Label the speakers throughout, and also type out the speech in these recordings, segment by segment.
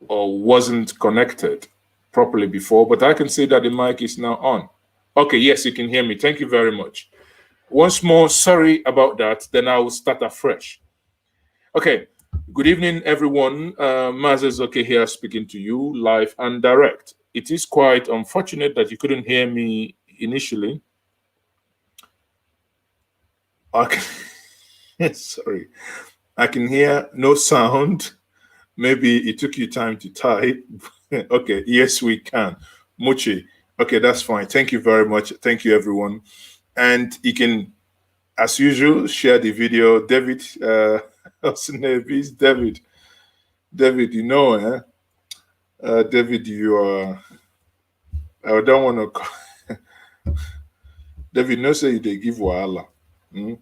Speaker 1: or wasn't connected properly before, but I can see that the mic is now on. Okay, yes, you can hear me. Thank you very much. Once more, sorry about that. Then I will start afresh. Okay, good evening, everyone. Mazes Okay here speaking to you live and direct. It is quite unfortunate that you couldn't hear me initially. Sorry, I can hear no sound. Maybe it took you time to type. Okay, yes, we can. Muchi. Okay, that's fine. Thank you very much. Thank you, everyone. And you can, as usual, share the video. David, what's the name? Is David. David, you know, David, you are. I don't want to. David, no say they give wahala. Hmm?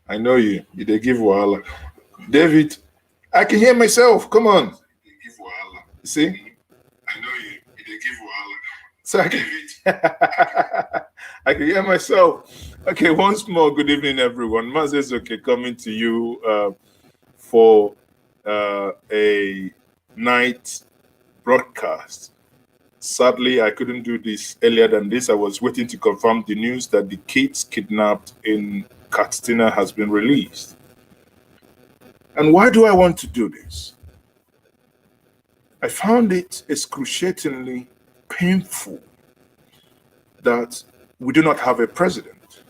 Speaker 1: I know you. They give wahala. David, I can hear myself. Come on. See? I know you. They give wahala. So I can, I can hear myself. Okay, once more, good evening, everyone. Mazes Okay coming to you for a night broadcast. Sadly, I couldn't do this earlier than this. I was waiting to confirm the news that the kids kidnapped in Katsina has been released. And why do I want to do this? I found it excruciatingly painful that we do not have a president.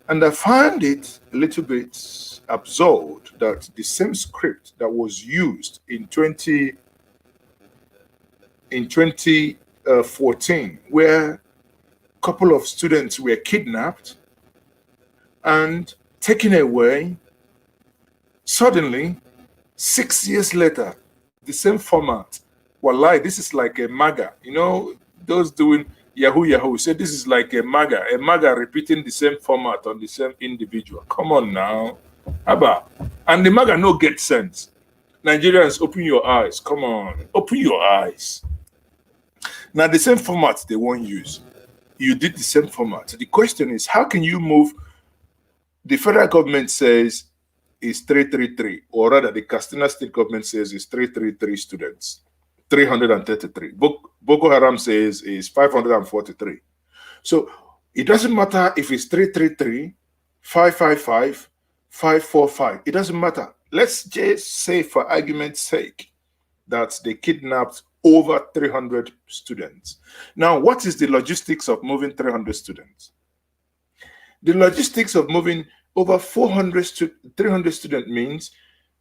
Speaker 1: And I find it a little bit absurd that the same script that was used in 2014, where a couple of students were kidnapped and taken away, suddenly, 6 years later, the same format. Wallahi, this is like a MAGA. You know, those doing Yahoo say this is like a MAGA repeating the same format on the same individual. Come on now. Abba. And the MAGA no get sense. Nigerians, open your eyes. Come on. Open your eyes. Now, the same format they won't use. You did the same format. The question is, how can you move? The federal government says is 333, or rather the Katsina state government says is 333 students, 333. Boko Haram says is 543. So it doesn't matter if it's 333, 555, 545. It doesn't matter. Let's just say, for argument's sake, that they kidnapped over 300 students. Now, what is the logistics of moving 300 students? The logistics of moving over 300 students means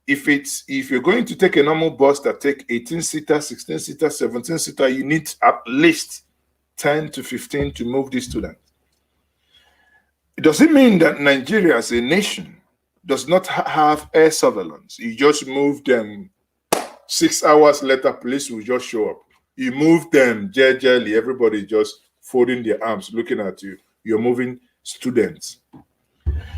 Speaker 1: if you're going to take a normal bus that take 18-seater, 16-seater, 17-seater, you need at least 10 to 15 to move these students. It doesn't mean that Nigeria as a nation does not have air surveillance. You just move them, 6 hours later, police will just show up. You move them gingerly, everybody just folding their arms, looking at you. You're moving students.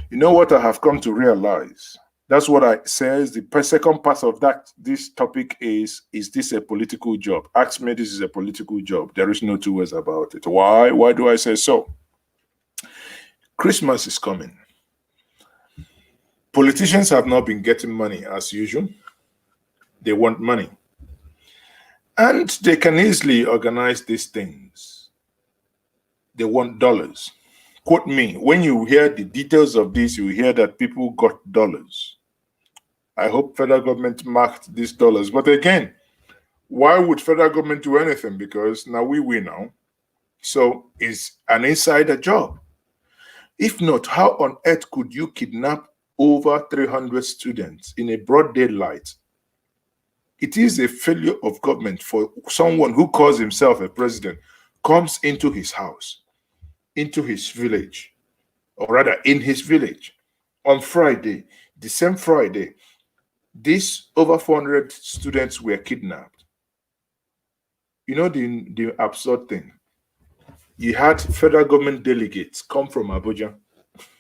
Speaker 1: You know what I have come to realize? That's what I says. The second part of this topic is this a political job? Ask me, this is a political job. There is no two ways about it. Why? Why do I say so? Christmas is coming. Politicians have not been getting money as usual. They want money. And they can easily organize these things. They want dollars. Quote me, when you hear the details of this, you hear that people got dollars. I hope federal government marked these dollars. But again, why would federal government do anything? Because now we win now. So it's an insider job. If not, how on earth could you kidnap over 300 students in a broad daylight? It is a failure of government for someone who calls himself a president, comes into his house, into his village, or rather in his village, on Friday, the same Friday, these over 400 students were kidnapped. You know the absurd thing? You had federal government delegates come from Abuja.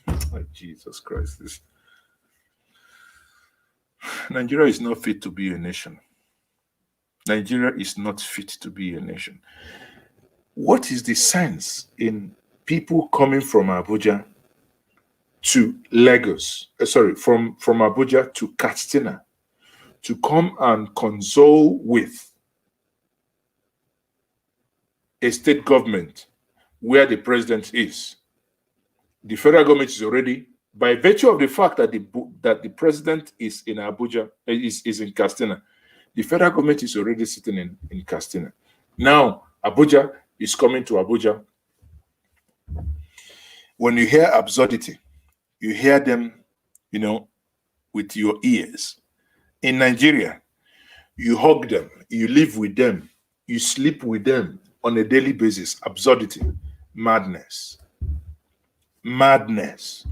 Speaker 1: Oh, Jesus Christ. Nigeria is not fit to be a nation. Nigeria is not fit to be a nation. What is the sense in people coming from Abuja to Lagos? From Abuja to Katsina to come and console with a state government where the president is. The federal government is already, by virtue of the fact that the president is in Abuja, is in Castina, the federal government is already sitting in Castina. Now, Abuja is coming to Abuja. When you hear absurdity, you hear them, with your ears. In Nigeria, you hug them, you live with them, you sleep with them on a daily basis. Absurdity, madness. Madness.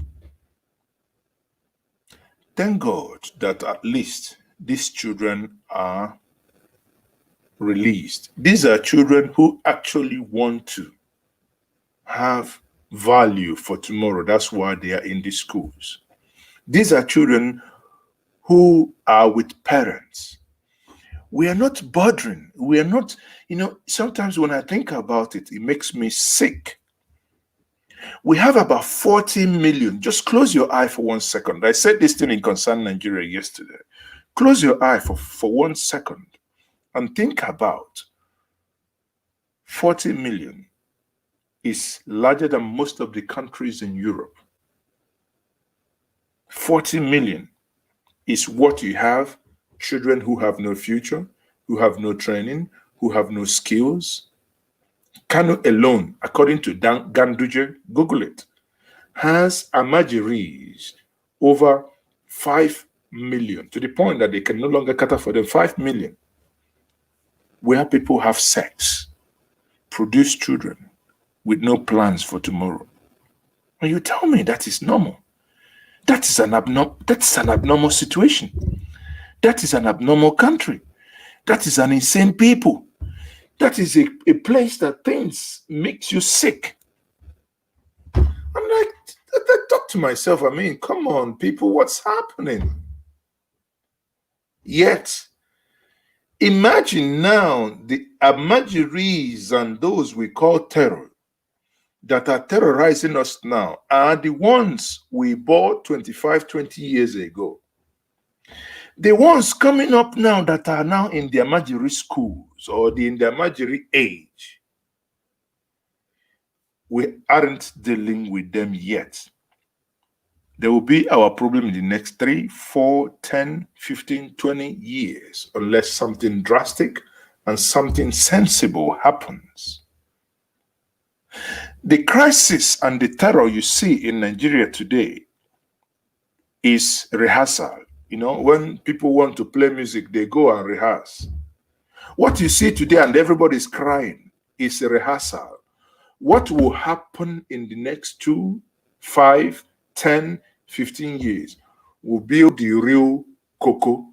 Speaker 1: Thank God that at least these children are released. These are children who actually want to have value for tomorrow. That's why they are in the schools. These are children who are with parents. We are not bothering. We are not, sometimes when I think about it, it makes me sick. We have about 40 million. Just close your eye for 1 second. I said this thing in Concern Nigeria yesterday. Close your eye for 1 second and think about 40 million is larger than most of the countries in Europe. 40 million is what you have. Children who have no future, who have no training, who have no skills. Kano alone, according to Ganduje, Google it, has Amajiris over 5 million, to the point that they can no longer cater for them. 5 million, where people have sex, produce children with no plans for tomorrow. And you tell me that is normal. That's an abnormal situation. That is an abnormal country. That is an insane people. That is a place that things makes you sick. I'm like, I talk to myself, come on, people, what's happening? Yet, imagine now the Amajiris and those we call terror that are terrorizing us now are the ones we bought 25, 20 years ago. The ones coming up now that are now in the Amajiri schools or in the Amajiri age, we aren't dealing with them yet. There will be our problem in the next 3, 4, 10, 15, 20 years, unless something drastic and something sensible happens. The crisis and the terror you see in Nigeria today is rehearsal. When people want to play music, they go and rehearse. What you see today and everybody's crying is a rehearsal. What will happen in the next 2, 5, 10, 15 years will build the real cocoa.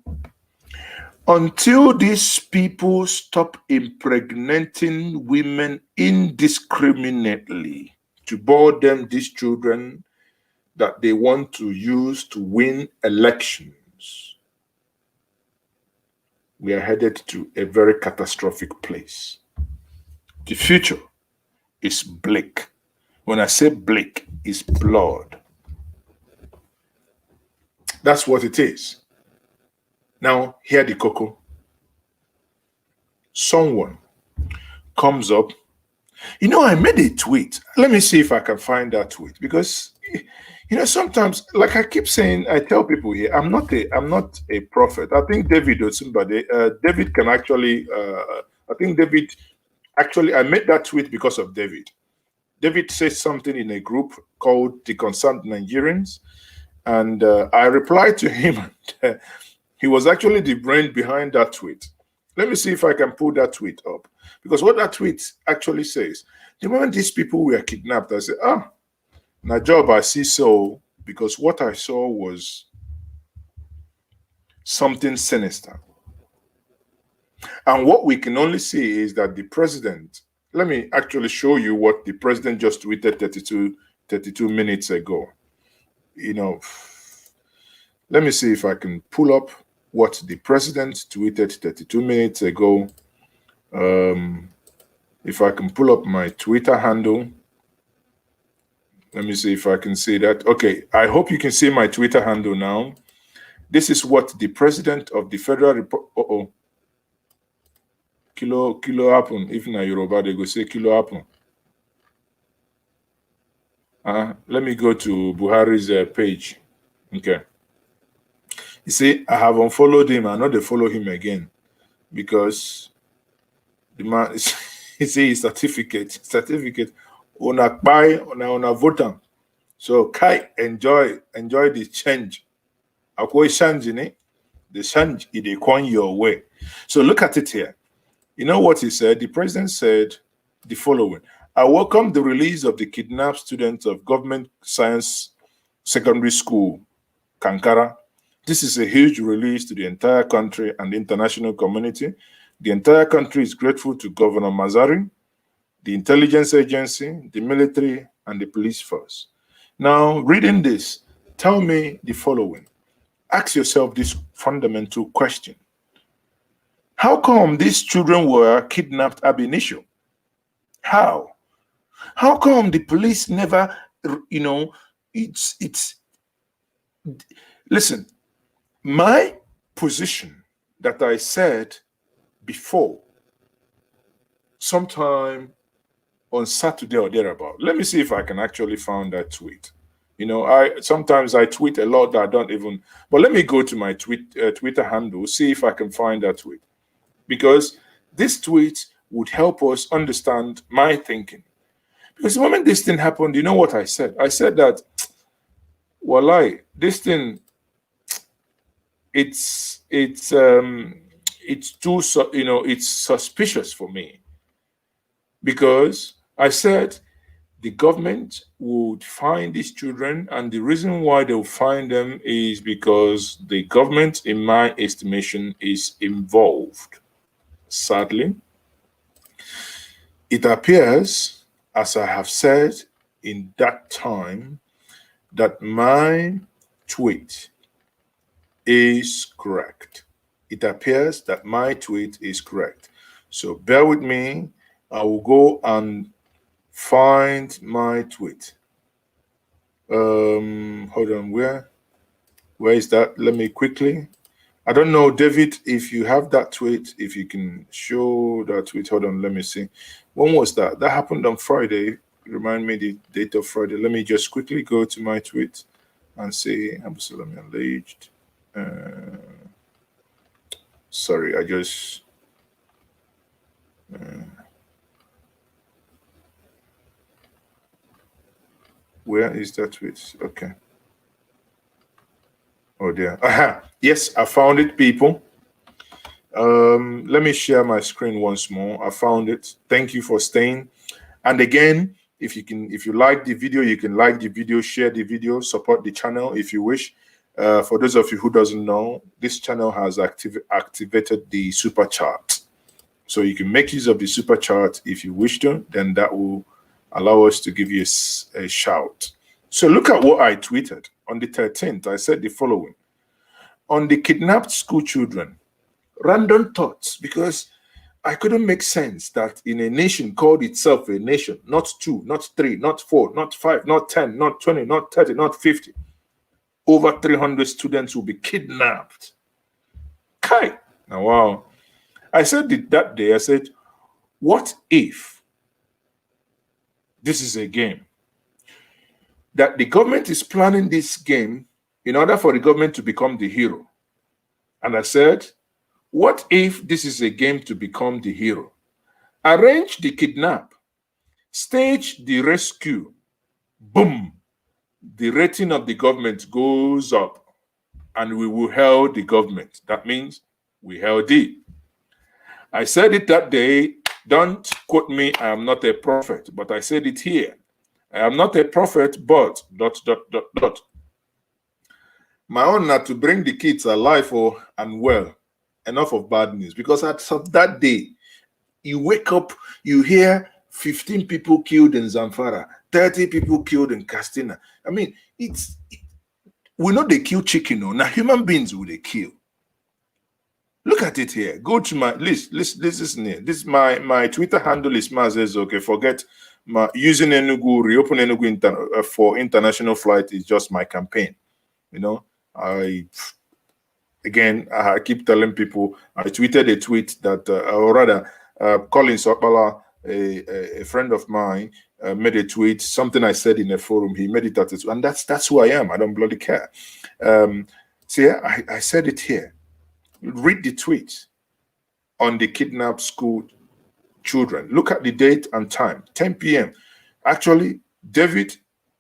Speaker 1: Until these people stop impregnating women indiscriminately to bore them these children that they want to use to win elections, we are headed to a very catastrophic place. The future is bleak. When I say bleak, it's blood. That's what it is. Now, hear the cocoa. Someone comes up. I made a tweet. Let me see if I can find that tweet, because sometimes, like I keep saying, I tell people here, I'm not a prophet. I think David Osunbade, David can actually, I made that tweet because of David. David says something in a group called The Concerned Nigerians, and I replied to him. He was actually the brain behind that tweet. Let me see if I can pull that tweet up, because what that tweet actually says, the moment these people were kidnapped, I said, my job I see so, because what I saw was something sinister. And what we can only see is that the president, let me actually show you what the president just tweeted 32 minutes ago. Let me see if I can pull up what the president tweeted 32 minutes ago. If I can pull up my Twitter handle. Let me see if I can see that. Okay, I hope you can see my Twitter handle now. This is what the president of the Federal Republic. Kilo happen. If na Yoruba, they go say kilo happen. Let me go to Buhari's page. Okay. You see, I have unfollowed him. I know they follow him again because the man is, he say his certificate. Una buy, una vote. So Kai enjoy the change. Akoi change in the change it coin your way. So look at it here. You know what he said? The president said the following: I welcome the release of the kidnapped students of Government Science Secondary School, Kankara. This is a huge release to the entire country and the international community. The entire country is grateful to Governor Mazari, the intelligence agency, the military, and the police force. Now, reading this, tell me the following. Ask yourself this fundamental question. How come these children were kidnapped ab initio? How? How come the police never, listen, my position that I said before, sometime on Saturday or thereabout. Let me see if I can actually find that tweet. Sometimes I tweet a lot that I don't even, but let me go to my Twitter handle, see if I can find that tweet. Because this tweet would help us understand my thinking. Because the moment this thing happened, you know what I said? I said that, this thing, it's too, it's suspicious for me. Because I said the government would find these children, and the reason why they'll find them is because the government, in my estimation, is involved. Sadly, it appears, as I have said in that time, that my tweet is correct. It appears that my tweet is correct. So bear with me. I will go and find my tweet. Hold on, where is that? Let me quickly. I don't know, David, if you have that tweet, if you can show that tweet. Hold on, let me see. When was that? That happened on Friday. Remind me the date of Friday. Let me just quickly go to my tweet and say Absalom alleged. Sorry, I just where is that tweet? Okay. Oh dear. Aha. Yes, I found it, people. Let me share my screen once more. I found it. Thank you for staying. And again, if you like the video, you can like the video, share the video, support the channel if you wish. For those of you who doesn't know, this channel has activated the super chat. So you can make use of the super chat if you wish to, then that will allow us to give you a shout. So look at what I tweeted. On the 13th, I said the following. On the kidnapped school children, random thoughts, because I couldn't make sense that in a nation called itself a nation, not 2, not 3, not 4, not 5, not 10, not 20, not 30, not 50, over 300 students will be kidnapped. Kai. Now, wow. I said that day, I said, what if this is a game? That the government is planning this game in order for the government to become the hero. And I said, what if this is a game to become the hero? Arrange the kidnap, stage the rescue, boom, the rating of the government goes up and we will hail the government. That means we hail thee. I said it that day. Don't quote me. I am not a prophet, but I said it here. I am not a prophet, but ... My own not to bring the kids alive and well. Enough of bad news. Because at that day, you wake up, you hear 15 people killed in Zamfara, 30 people killed in Castina. I mean, we know they kill chicken. Now human beings will they kill. Look at it here. Go to my list. Listen here. This my Twitter handle is Mazes. Okay, forget my using Enugu, reopen Enugu for international flight is just my campaign. again, I keep telling people, I tweeted a tweet that, or rather, Collins Okpala, a friend of mine, made a tweet, something I said in a forum, he made it at it, and that's who I am. I don't bloody care. So yeah, I said it here. Read the tweet on the kidnapped school children. Look at the date and time, 10 p.m. Actually, David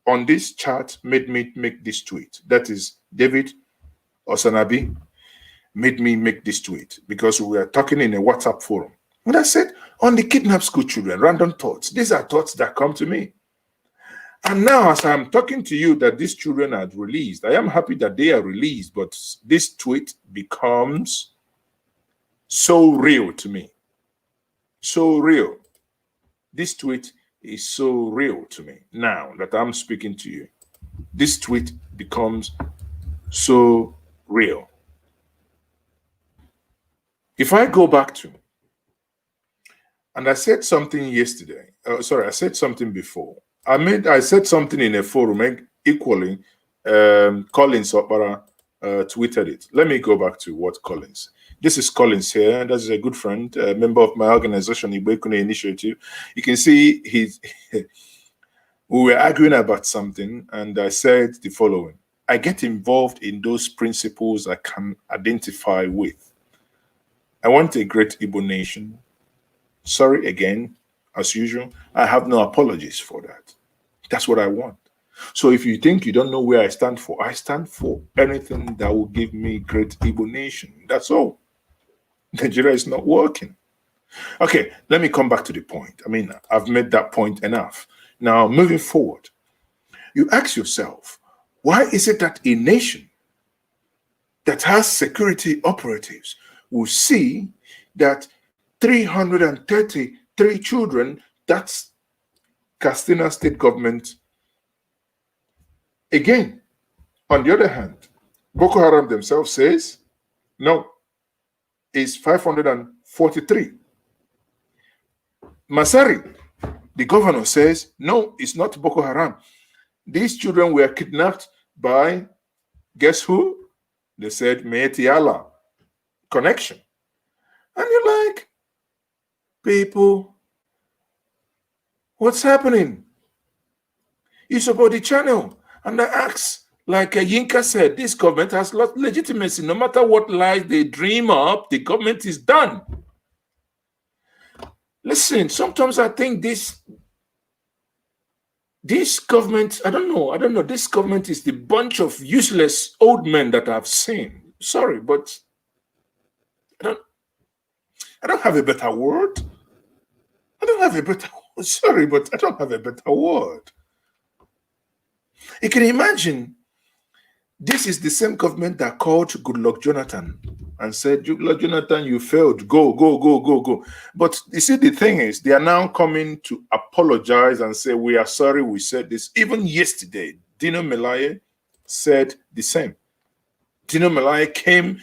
Speaker 1: on this chat made me make this tweet. That is David Osanabi made me make this tweet because we were talking in a WhatsApp forum. And I said, on the kidnapped school children, random thoughts. These are thoughts that come to me. And now, as I'm talking to you that these children are released, I am happy that they are released, but this tweet becomes so real to me. So real. This tweet is so real to me now that I'm speaking to you. This tweet becomes so real. If I go back to, and I said something yesterday, I said something before. I said something in a forum equally. Collins Okpara tweeted it. Let me go back to what Collins. This is Collins here. This is a good friend, a member of my organization, Ibekune Initiative. You can see we were arguing about something, and I said the following. I get involved in those principles I can identify with. I want a great Igbo nation. Sorry again, as usual, I have no apologies for that. That's what I want. So if you think you don't know where I stand for anything that will give me great Igbo nation. That's all. Nigeria is not working. Okay, let me come back to the point. I mean, I've made that point enough. Now, moving forward, you ask yourself, why is it that a nation that has security operatives will see that 333 children, that's Castina state government. Again, on the other hand, Boko Haram themselves says, no, it's 543. Masari, the governor, says, no, it's not Boko Haram. These children were kidnapped by, guess who? They said, Meeti Allah connection. And you're like, people, what's happening? You support the channel. And I ask, like Yinka said, this government has lost legitimacy. No matter what lies they dream up, the government is done. Listen, sometimes I think this government, I don't know, this government is the bunch of useless old men that I've seen. Sorry, but I don't have a better word. Sorry, but I don't have a better word. You can imagine, this is the same government that called Goodluck Jonathan and said, Goodluck Jonathan, you failed. Go, go, go, go, go. But you see, the thing is, they are now coming to apologize and say, we are sorry we said this. Even yesterday, Dino Melaye said the same. Dino Melaye came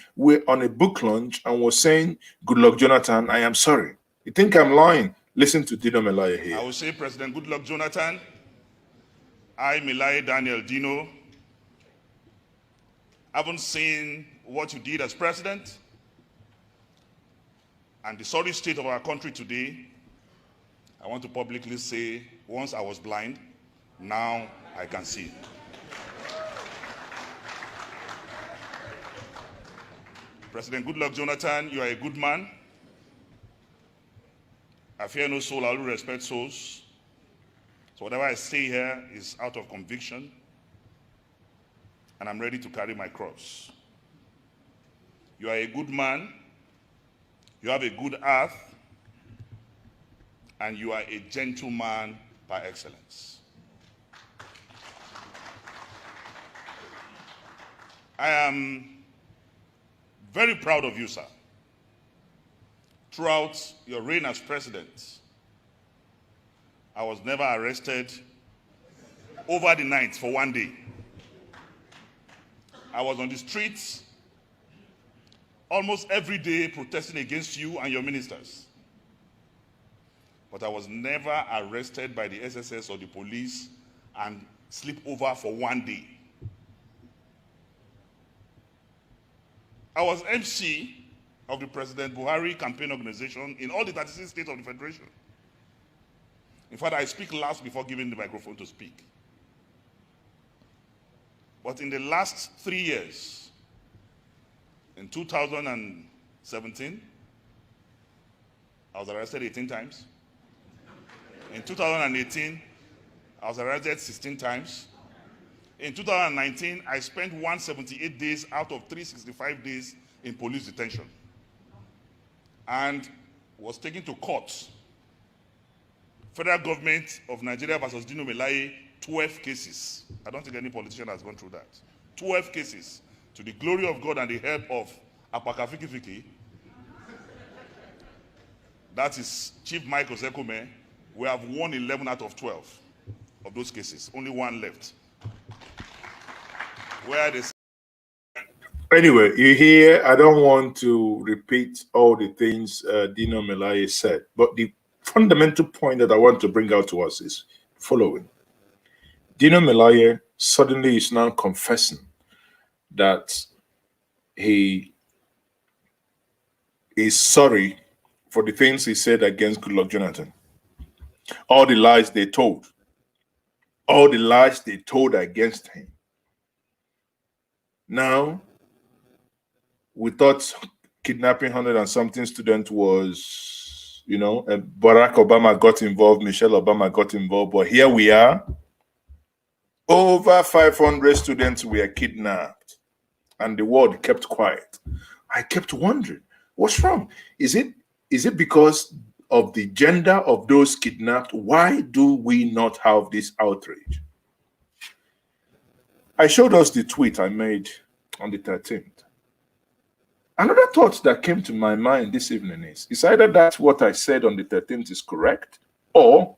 Speaker 1: on a book launch and was saying, Goodluck Jonathan, I am sorry. You think I'm lying? Listen to Dino Melaye here.
Speaker 2: I will say, President Goodluck Jonathan, I, Melaye Daniel Dino, haven't seen what you did as president and the sorry state of our country today. I want to publicly say, once I was blind, now I can see. President Goodluck Jonathan, you are a good man. I fear no soul, I will respect souls. So whatever I say here is out of conviction, and I'm ready to carry my cross. You are a good man, you have a good heart, and you are a gentleman by excellence. I am very proud of you, sir. Throughout your reign as president, I was never arrested over the night for one day. I was on the streets almost every day protesting against you and your ministers. But I was never arrested by the SSS or the police and sleep over for one day. I was MC of the President Buhari campaign organization in all the 36 states of the Federation. In fact, I speak last before giving the microphone to speak. But in the last 3 years, in 2017, I was arrested 18 times. In 2018, I was arrested 16 times. In 2019, I spent 178 days out of 365 days in police detention and was taken to court. Federal government of Nigeria versus Dino Melaye, 12 cases. I don't think any politician has gone through that. 12 cases. To the glory of God and the help of Apakafikifiki, that is Chief Michael Zekome, we have won 11 out of 12 of those cases. Only one left. Where they...
Speaker 1: Anyway, you hear, I don't want to repeat all the things Dino Melaye said, but the fundamental point that I want to bring out to us is the following. Dino Melaye suddenly is now confessing that he is sorry for the things he said against Goodluck Jonathan. All the lies they told. All the lies they told against him. Now, we thought kidnapping 100 and something students was, Barack Obama got involved, Michelle Obama got involved, but here we are. Over 500 students were kidnapped, and the world kept quiet. I kept wondering, what's wrong? Is it because of the gender of those kidnapped? Why do we not have this outrage? I showed us the tweet I made on the 13th. Another thought that came to my mind this evening is either that what I said on the 13th is correct, or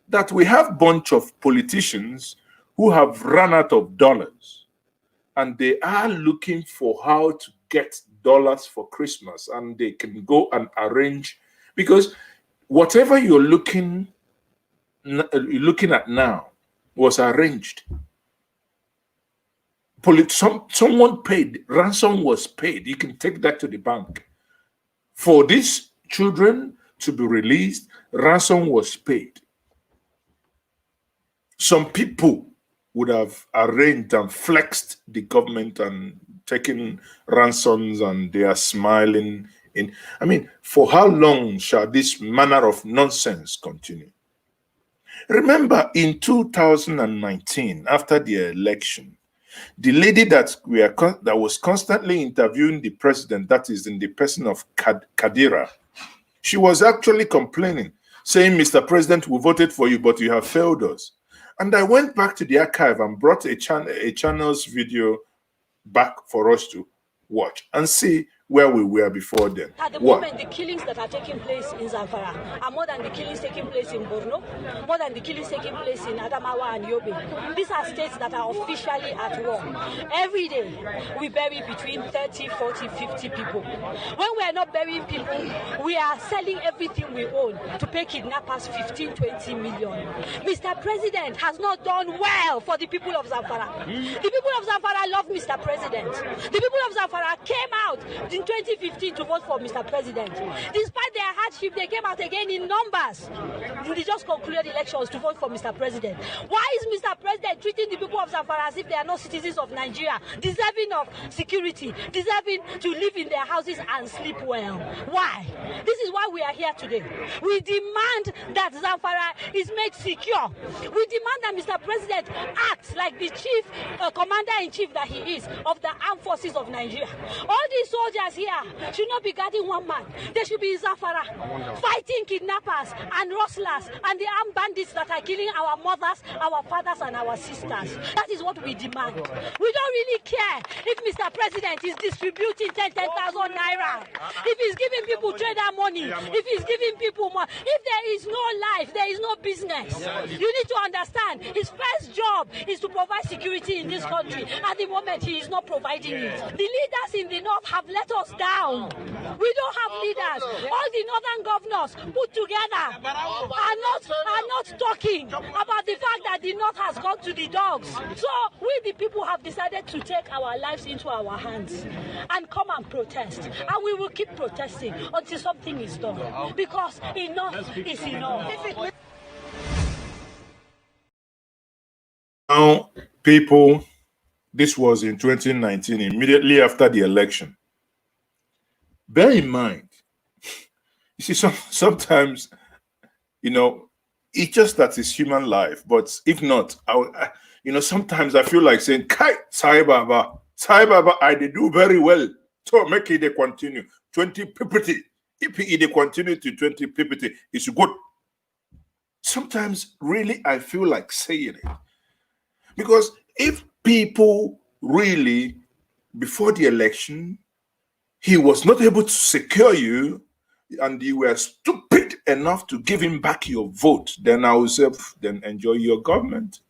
Speaker 1: that we have a bunch of politicians who have run out of dollars and they are looking for how to get dollars for Christmas, and they can go and arrange, because whatever you're looking at now was arranged. Someone paid, ransom was paid. You can take that to the bank. For these children to be released, ransom was paid. Some people would have arranged and flexed the government and taken ransoms, and they are smiling. For how long shall this manner of nonsense continue? Remember, in 2019, after the election, the lady that was constantly interviewing the president, that is in the person of Kadira, she was actually complaining, saying, Mr. President, we voted for you, but you have failed us. And I went back to the archive and brought a channel's video back for us to watch and see where we were before then.
Speaker 3: At the moment, the killings that are taking place in Zamfara are more than the killings taking place in Borno, more than the killings taking place in Adamawa and Yobe. These are states that are officially at war. Every day, we bury between 30, 40, 50 people. When we are not burying people, we are selling everything we own to pay kidnappers 15, 20 million. Mr. President has not done well for the people of Zamfara. The people of Zamfara love Mr. President. The people of Zamfara came out in 2015 to vote for Mr. President. Despite their hardship, they came out again in numbers. They just concluded elections to vote for Mr. President. Why is Mr. President treating the people of Zamfara as if they are not citizens of Nigeria, deserving of security, deserving to live in their houses and sleep well? Why? This is why we are here today. We demand that Zamfara is made secure. We demand that Mr. President acts like the chief commander-in-chief that he is of the armed forces of Nigeria. All these soldiers here should not be guarding one man. They should be in Zamfara, fighting kidnappers and rustlers and the armed bandits that are killing our mothers, our fathers, and our sisters. That is what we demand. We don't really care if Mr. President is distributing 10,000 naira, if he's giving people trader money if he's giving people money. If there is no life, there is no business. You need to understand, his first job is to provide security in this country. At the moment, he is not providing it. The leaders in the north have let us down. We don't have leaders. All the northern governors put together are not talking about the fact that the north has gone to the dogs. So we the people have decided to take our lives into our hands and come and protest. And we will keep protesting until something is done. Because enough is enough.
Speaker 1: Now, people, this was in 2019, immediately after the election. Bear in mind, you see, sometimes, you know, it's just that it's human life. But if not, sometimes I feel like saying, Kai, Sai Baba, I did do very well. So make it continue. 20 PPT. If it continue to 20 PPT, it's good. Sometimes, really, I feel like saying it. Because if people really, before the election, he was not able to secure you, and you were stupid enough to give him back your vote, then I will say, then enjoy your government.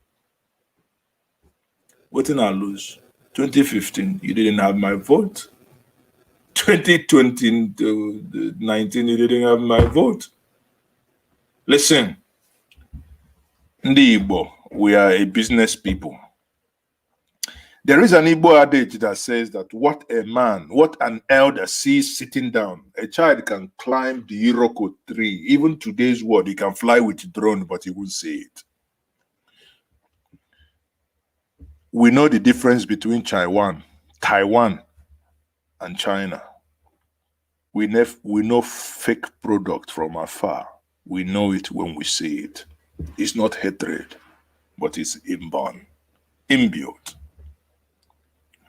Speaker 1: What did I lose? 2015, you didn't have my vote. 2019, you didn't have my vote. Listen, Ndi Igbo, we are a business people. There is an Igbo adage that says that what an elder sees sitting down, a child can climb the Iroko tree. Even today's world, he can fly with a drone, but he won't see it. We know the difference between Taiwan, and China. We know fake product from afar. We know it when we see it. It's not hatred, but it's inborn, imbued.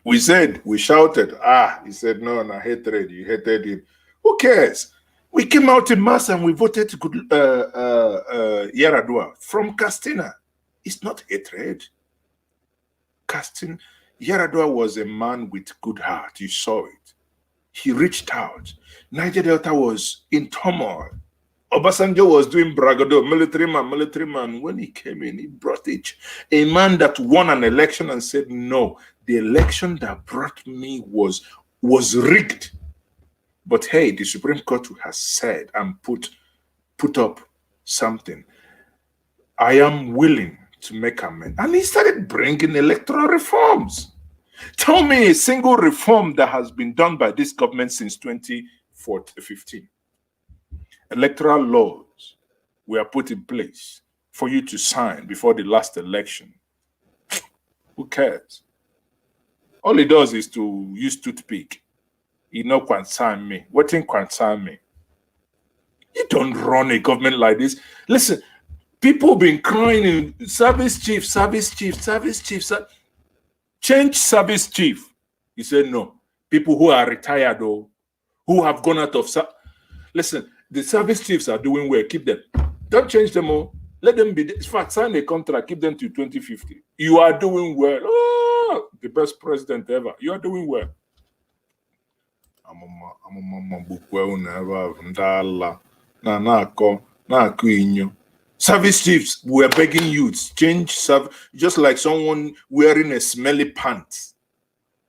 Speaker 1: We shouted, he said, no, hatred, you hated him. Who cares? We came out in mass and we voted Yaradua from Castina. It's not hatred. Yaradua was a man with good heart. You saw it. He reached out. Niger Delta was in turmoil. Obasanjo was doing bragado, military man. When he came in, he brought it. A man that won an election and said, no, the election that brought me was rigged. But hey, the Supreme Court has said and put up something. I am willing to make amendments. And he started bringing electoral reforms. Tell me a single reform that has been done by this government since 2015. Electoral laws were put in place for you to sign before the last election. Who cares? All he does is to use toothpick. He no concern me. What thing concern me? You don't run a government like this. Listen, people been crying in service chief. Change service chief. He said no. People who are retired or who have gone out of listen. The service chiefs are doing well. Keep them. Don't change them all. Let them be. In fact, sign a contract. Keep them to 2050. You are doing well. Oh, the best president ever. You are doing well. Service chiefs were begging youths change just like someone wearing a smelly pants.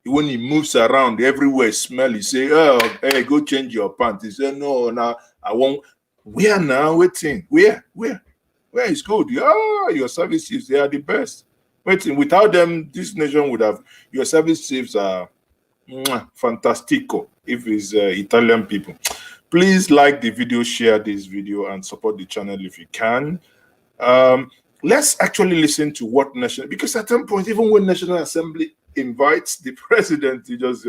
Speaker 1: When he moves around everywhere, smell. He say, "Oh, hey, go change your pants." He said, "No, now I won't." Where now? Waiting. Where is good? Yeah, your service chiefs, they are the best. Waiting. Without them, this nation would have. Your service chiefs are fantastico. If it's Italian people, please like the video, share this video, and support the channel if you can. Let's actually listen to what because at some point, even when National Assembly invites the president, he just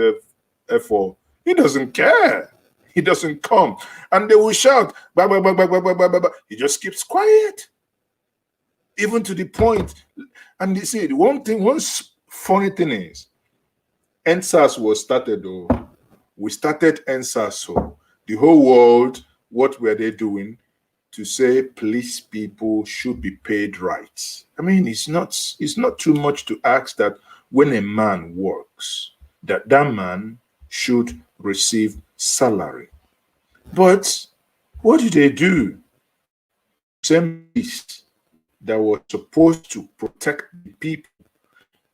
Speaker 1: F4. He doesn't care. He doesn't come. And they will shout, bah, bah, bah, bah, bah, bah, bah, bah. He just keeps quiet. Even to the point. And you see, one funny thing is, NSAS was started, though. We started NSAS, so the whole world, what were they doing? To say police people should be paid rights. I mean, it's not too much to ask that when a man works, that man should receive salary. But What did they do? Same police that was supposed to protect the people,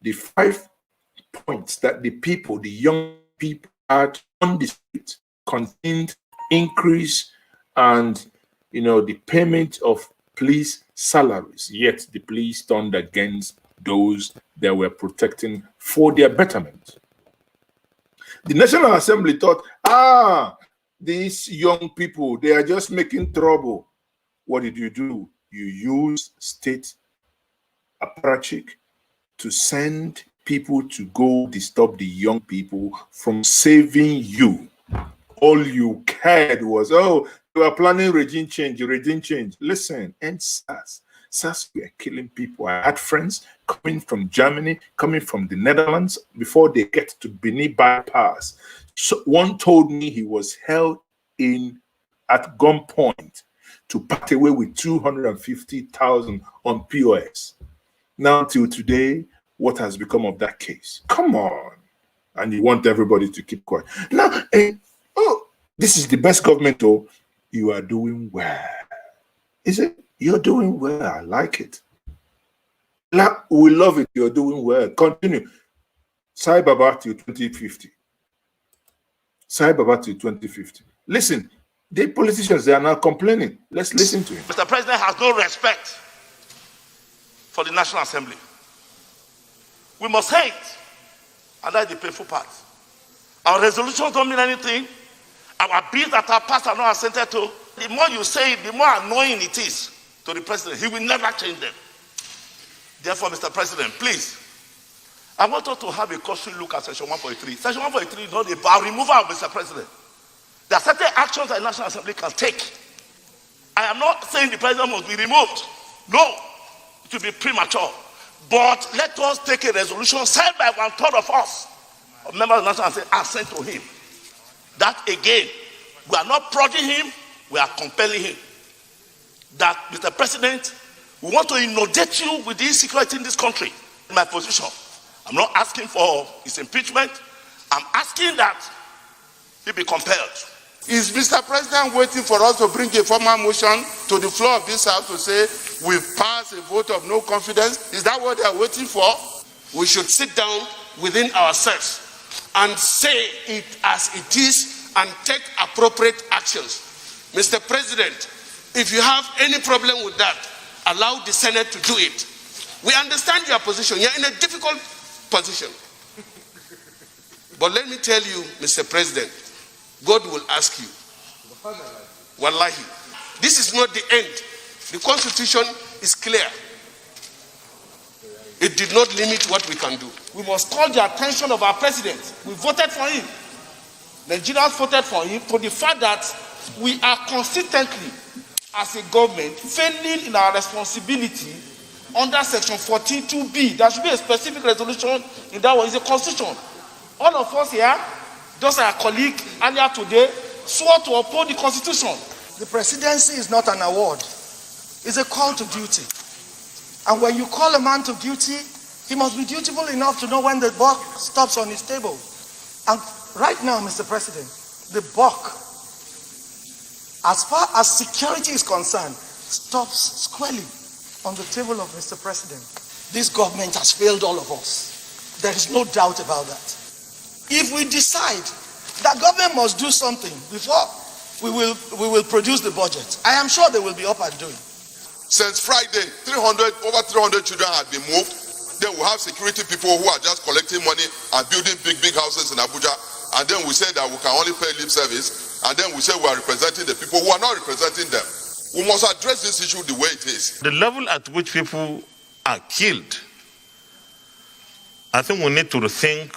Speaker 1: the 5 points that the people, the young people had on the street contained increase and, the payment of police salaries. Yet the police turned against those that were protecting for their betterment. The National Assembly thought, these young people, they are just making trouble. What did you do? You used state apparatchik to send people to go disturb the young people from saving you. All you cared was, you are planning regime change. Listen, and SARS were killing people. I had friends coming from Germany, coming from the Netherlands, before they get to Benin bypass. So one told me he was held at gunpoint to part away with 250,000 on POS. Now till today, what has become of that case? Come on. And you want everybody to keep quiet. Now, this is the best government, you are doing well. Is it? You're doing well. I like it. We love it. You're doing well. Continue. Cyber till 2050. Cyber till 2050. Listen, the politicians, they are now complaining. Let's listen to him.
Speaker 2: Mr. President has no respect for the National Assembly. We must hate, and that's the painful part. Our resolutions don't mean anything. Our bills that are passed are not assented to. The more you say it, the more annoying it is to the president. He will never change them. Therefore, Mr. President, please, I want us to have a cursory look at Section 143. Section 143 is not about removal of Mr. President. There are certain actions that the National Assembly can take. I am not saying the president must be removed. No, it will be premature. But let us take a resolution signed by 1/3 of us, of members of the National Assembly, and sent to him. That again, we are not prodding him, we are compelling him. That, Mr. President, we want to inundate you with the insecurity in this country. In my position, I'm not asking for his impeachment. I'm asking that he be compelled.
Speaker 4: Is Mr. President waiting for us to bring a formal motion to the floor of this House to say we've passed a vote of no confidence? Is that what they are waiting for? We should sit down within ourselves and say it as it is and take appropriate actions. Mr. President, if you have any problem with that, allow the Senate to do it. We understand your position. You're in a difficult position. But let me tell you, Mr. President, God will ask you. Wallahi. This is not the end. The Constitution is clear. It did not limit what we can do. We must call the attention of our president. We voted for him. Nigerians voted for him to the fact that we are consistently, as a government, failing in our responsibility under Section 14(2)(b). There should be a specific resolution in that one. It's a constitution. All of us here, just our colleague earlier today, swore to uphold the Constitution.
Speaker 5: The presidency is not an award. It's a call to duty. And when you call a man to duty, he must be dutiful enough to know when the buck stops on his table. And right now, Mr. President, the buck, as far as security is concerned, stops squarely on the table of Mr. President. This government has failed all of us. There is no doubt about that. If we decide that government must do something before we will produce the budget, I am sure they will be up and doing.
Speaker 4: Since Friday, over 300 children have been moved. Then we have security people who are just collecting money and building big houses in Abuja. And then we say that we can only pay lip service. And then we say we are representing the people who are not representing them. We must address this issue the way it is.
Speaker 2: The level at which people are killed, I think we need to rethink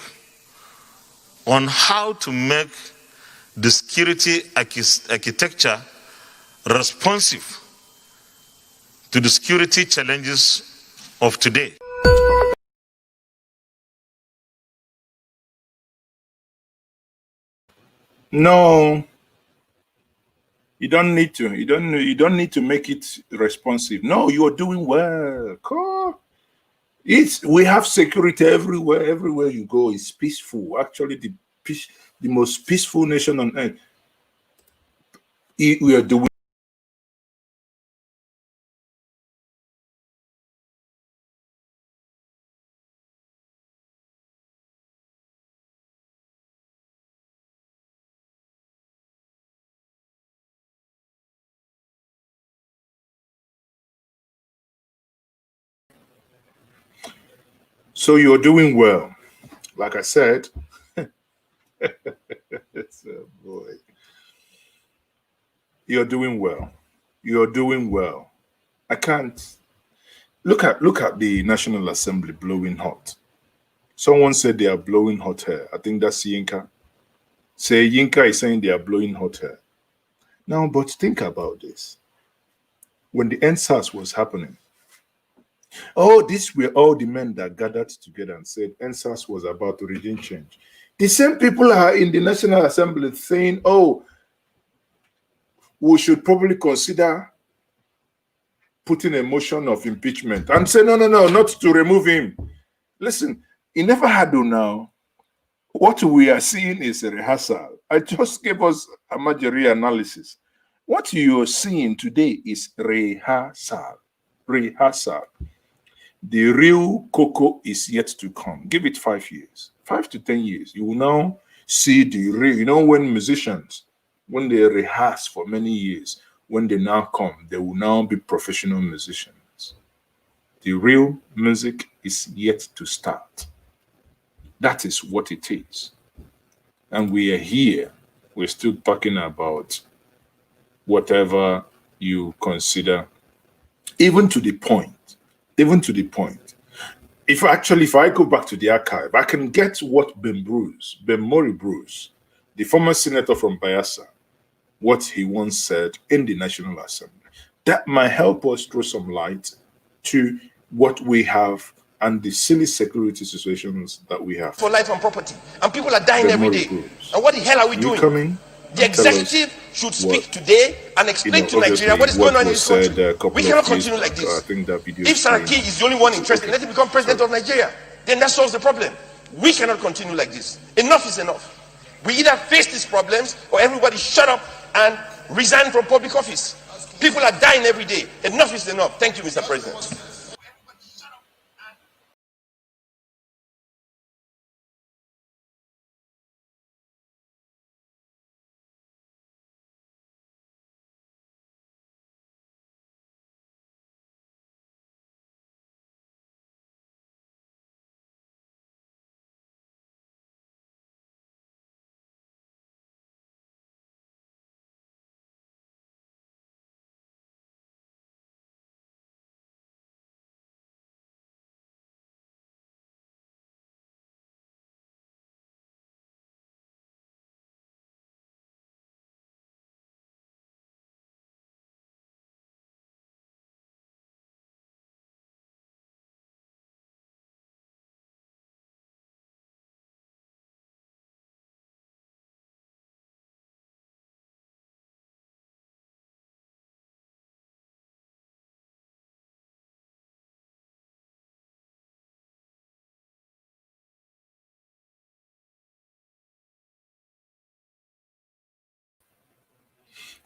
Speaker 2: on how to make the security architecture responsive to the security challenges of today.
Speaker 1: No, you don't need to. You don't need to make it responsive. No, you are doing well. Cool. We have security everywhere. Everywhere you go, it's peaceful. Actually, the most peaceful nation on earth. We are doing So you're doing well. Like I said, it's a boy. You're doing well. You're doing well. I can't look at the National Assembly blowing hot. Someone said they are blowing hot hair. I think that's Yinka. Say Yinka is saying they are blowing hot hair. Now, but think about this. When the NSAS was happening, oh, these were all the men that gathered together and said NSAS was about to regime change. The same people are in the National Assembly saying, oh, we should probably consider putting a motion of impeachment and say, no, not to remove him. Listen, he never had to now. What we are seeing is a rehearsal. I just gave us a majority analysis. What you're seeing today is rehearsal. Rehearsal. The real cocoa is yet to come. Give it 5 years, 5 to 10 years. You will now see the real, you know, when musicians, when they rehearse for many years, when they now come, they will now be professional musicians. The real music is yet to start. That is what it is. And we are here. We're still talking about whatever you consider, even to the point. If I go back to the archive, I can get what Ben Mori Bruce, the former senator from Bayelsa, what he once said in the National Assembly. That might help us throw some light to what we have and the silly security situations that we have.
Speaker 6: For life and property. And people are dying every day. And what the hell are we doing? The executive should speak today and explain to Nigeria what is going on in this country. We cannot continue like this. If Saraki is the only one interested, let him become president of Nigeria. Then that solves the problem. We cannot continue like this. Enough is enough. We either face these problems or everybody shut up and resign from public office. People are dying every day. Enough is enough. Thank you, Mr. President.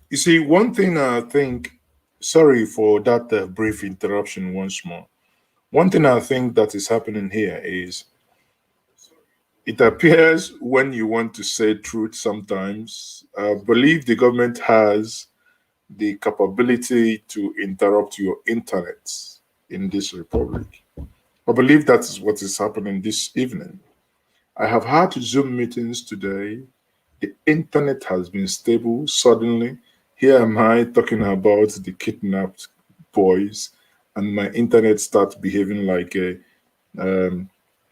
Speaker 1: You see, one thing I think, sorry for that brief interruption once more. One thing I think that is happening here is it appears when you want to say truth sometimes, I believe the government has the capability to interrupt your internet in this republic. I believe that is what is happening this evening. I have had Zoom meetings today. The internet has been stable suddenly. Here am I talking about the kidnapped boys, and my internet starts behaving like a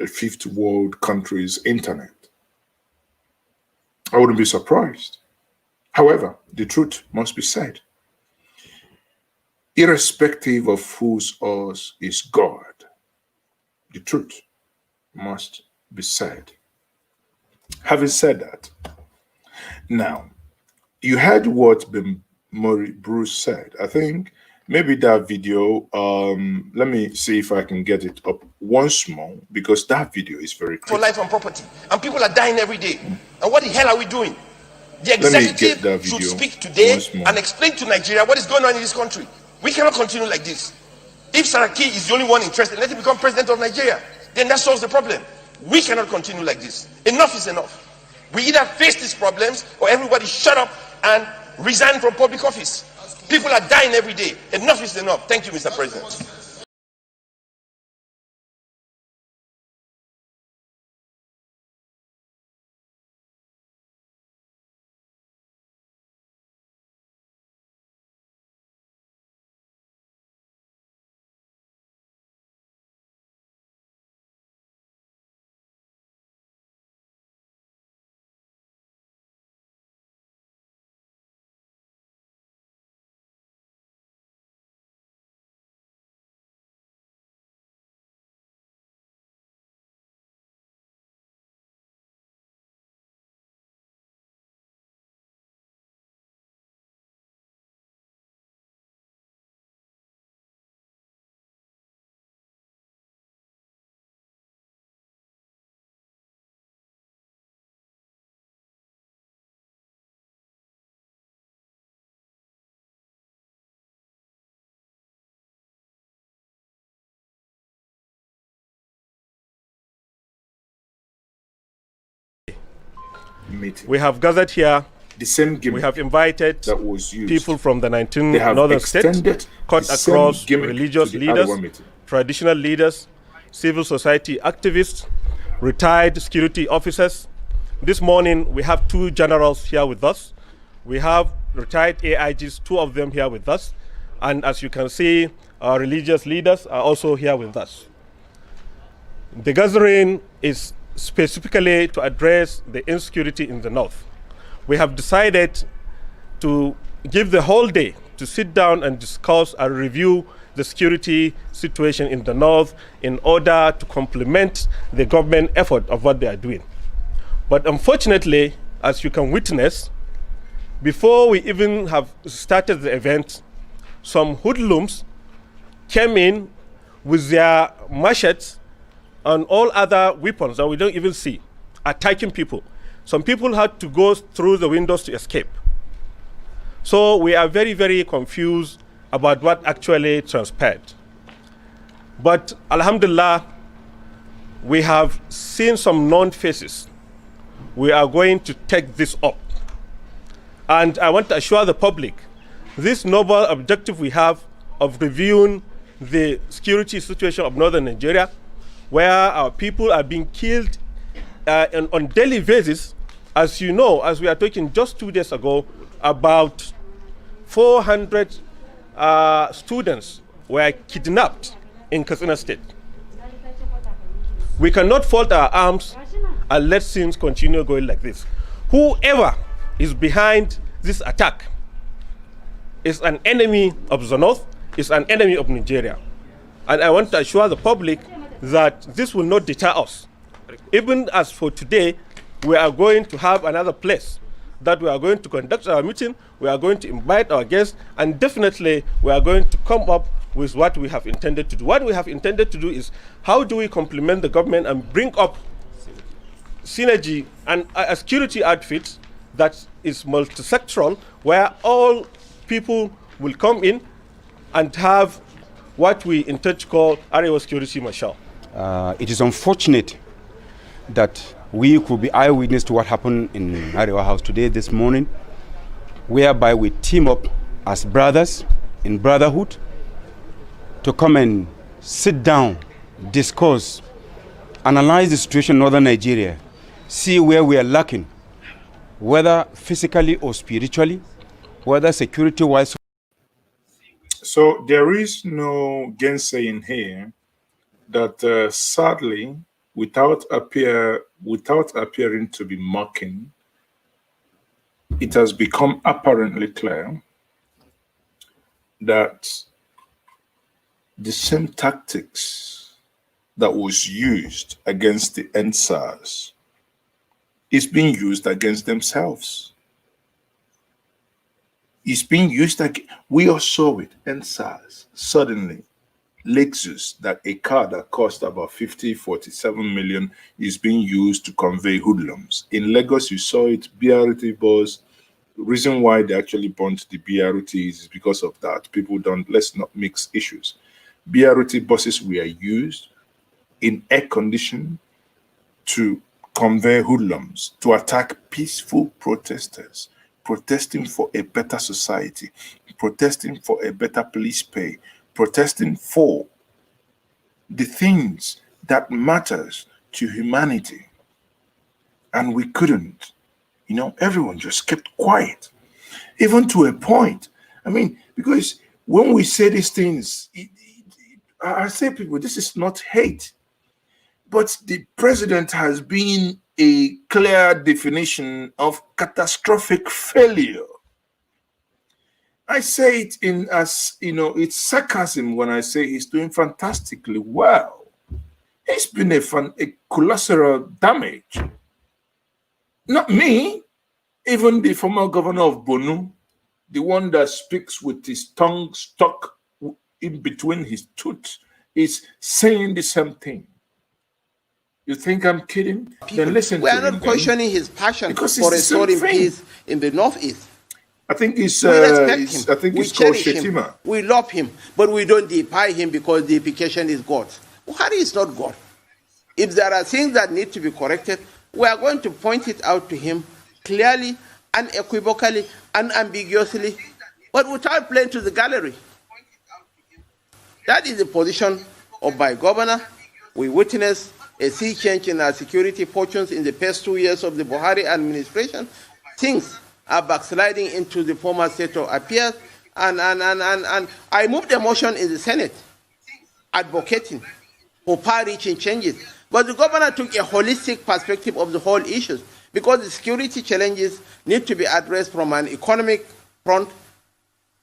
Speaker 1: fifth world country's internet. I wouldn't be surprised. However, the truth must be said. Irrespective of whose us is God, the truth must be said. Having said that, now, you heard what Mori Bruce said. I think maybe that video, let me see if I can get it up once more, because that video is very clear.
Speaker 6: For life and property. And people are dying every day. And what the hell are we doing? The executive should speak today and explain to Nigeria what is going on in this country. We cannot continue like this. If Saraki is the only one interested, let him become president of Nigeria. Then that solves the problem. We cannot continue like this. Enough is enough. We either face these problems or everybody shut up and resign from public office. People are dying every day. Enough is enough. Thank you, Mr. President.
Speaker 1: meeting.
Speaker 7: We have gathered here.
Speaker 1: The same gimmick
Speaker 7: we have invited
Speaker 1: that was used.
Speaker 7: People from the 19 northern states, cut across religious leaders, traditional leaders, civil society activists, retired security officers. This morning, we have 2 generals here with us. We have retired AIGs, 2 of them here with us. And as you can see, our religious leaders are also here with us. The gathering is specifically to address the insecurity in the north. We have decided to give the whole day to sit down and discuss and review the security situation in the north in order to complement the government effort of what they are doing. But unfortunately, as you can witness, before we even have started the event, some hoodlums came in with their machetes and all other weapons that we don't even see, attacking people. Some people had to go through the windows to escape. So we are very, very confused about what actually transpired. But alhamdulillah, we have seen some known faces. We are going to take this up. And I want to assure the public, this noble objective we have of reviewing the security situation of northern Nigeria, where our people are being killed on daily basis. As you know, as we are talking just 2 days ago, about 400 students were kidnapped in Katsina State. We cannot fold our arms and let things continue going like this. Whoever is behind this attack is an enemy of the north, is an enemy of Nigeria. And I want to assure the public that this will not deter us. Even as for today, we are going to have another place that we are going to conduct our meeting, we are going to invite our guests, and definitely we are going to come up with what we have intended to do. What we have intended to do is how do we complement the government and bring up synergy and a security outfit that is multi-sectoral, where all people will come in and have what we intend to call Arewa Security Marshal.
Speaker 8: It is unfortunate that we could be eyewitness to what happened in Arewa House today, this morning, whereby we team up as brothers in brotherhood to come and sit down, discuss, analyze the situation in northern Nigeria, see where we are lacking, whether physically or spiritually, whether security-wise.
Speaker 1: So there is no gainsaying here that sadly, without appearing to be mocking, it has become apparently clear that the same tactics that was used against the NSAS is being used against themselves. It's being used against, we all saw it, NSAS, suddenly, Lexus, that a car that cost about 47 million is being used to convey hoodlums. In Lagos, you saw it, BRT bus. Reason why they actually burnt the BRT is because of that. People don't, let's not mix issues. BRT buses were used in air condition to convey hoodlums, to attack peaceful protesters, protesting for a better society, protesting for a better police pay, protesting for the things that matters to humanity. And we couldn't, you know, everyone just kept quiet, even to a point. I mean, because when we say these things, I say people, this is not hate, but the president has been a clear definition of catastrophic failure. I say it in as, you know, it's sarcasm when I say he's doing fantastically well. It's been a collateral damage. Not me, even the former governor of Borno, the one that speaks with his tongue stuck in between his teeth, is saying the same thing. You think I'm kidding?
Speaker 9: People,
Speaker 1: then listen to him.
Speaker 9: We are not questioning his passion for restoring peace in the northeast.
Speaker 1: I think it's
Speaker 9: we respect him.
Speaker 1: I think
Speaker 9: we
Speaker 1: it's called
Speaker 9: cherish
Speaker 1: Shetima.
Speaker 9: Him. We love him, but we don't defy him because the implication is God. Buhari is not God. If there are things that need to be corrected, we are going to point it out to him clearly, unequivocally, unambiguously, but without playing to the gallery. That is the position of my governor. We witnessed a sea change in our security fortunes in the past 2 years of the Buhari administration. Things are backsliding into the former state of affairs, and I moved a motion in the Senate advocating for far-reaching changes. But the governor took a holistic perspective of the whole issue because the security challenges need to be addressed from an economic front,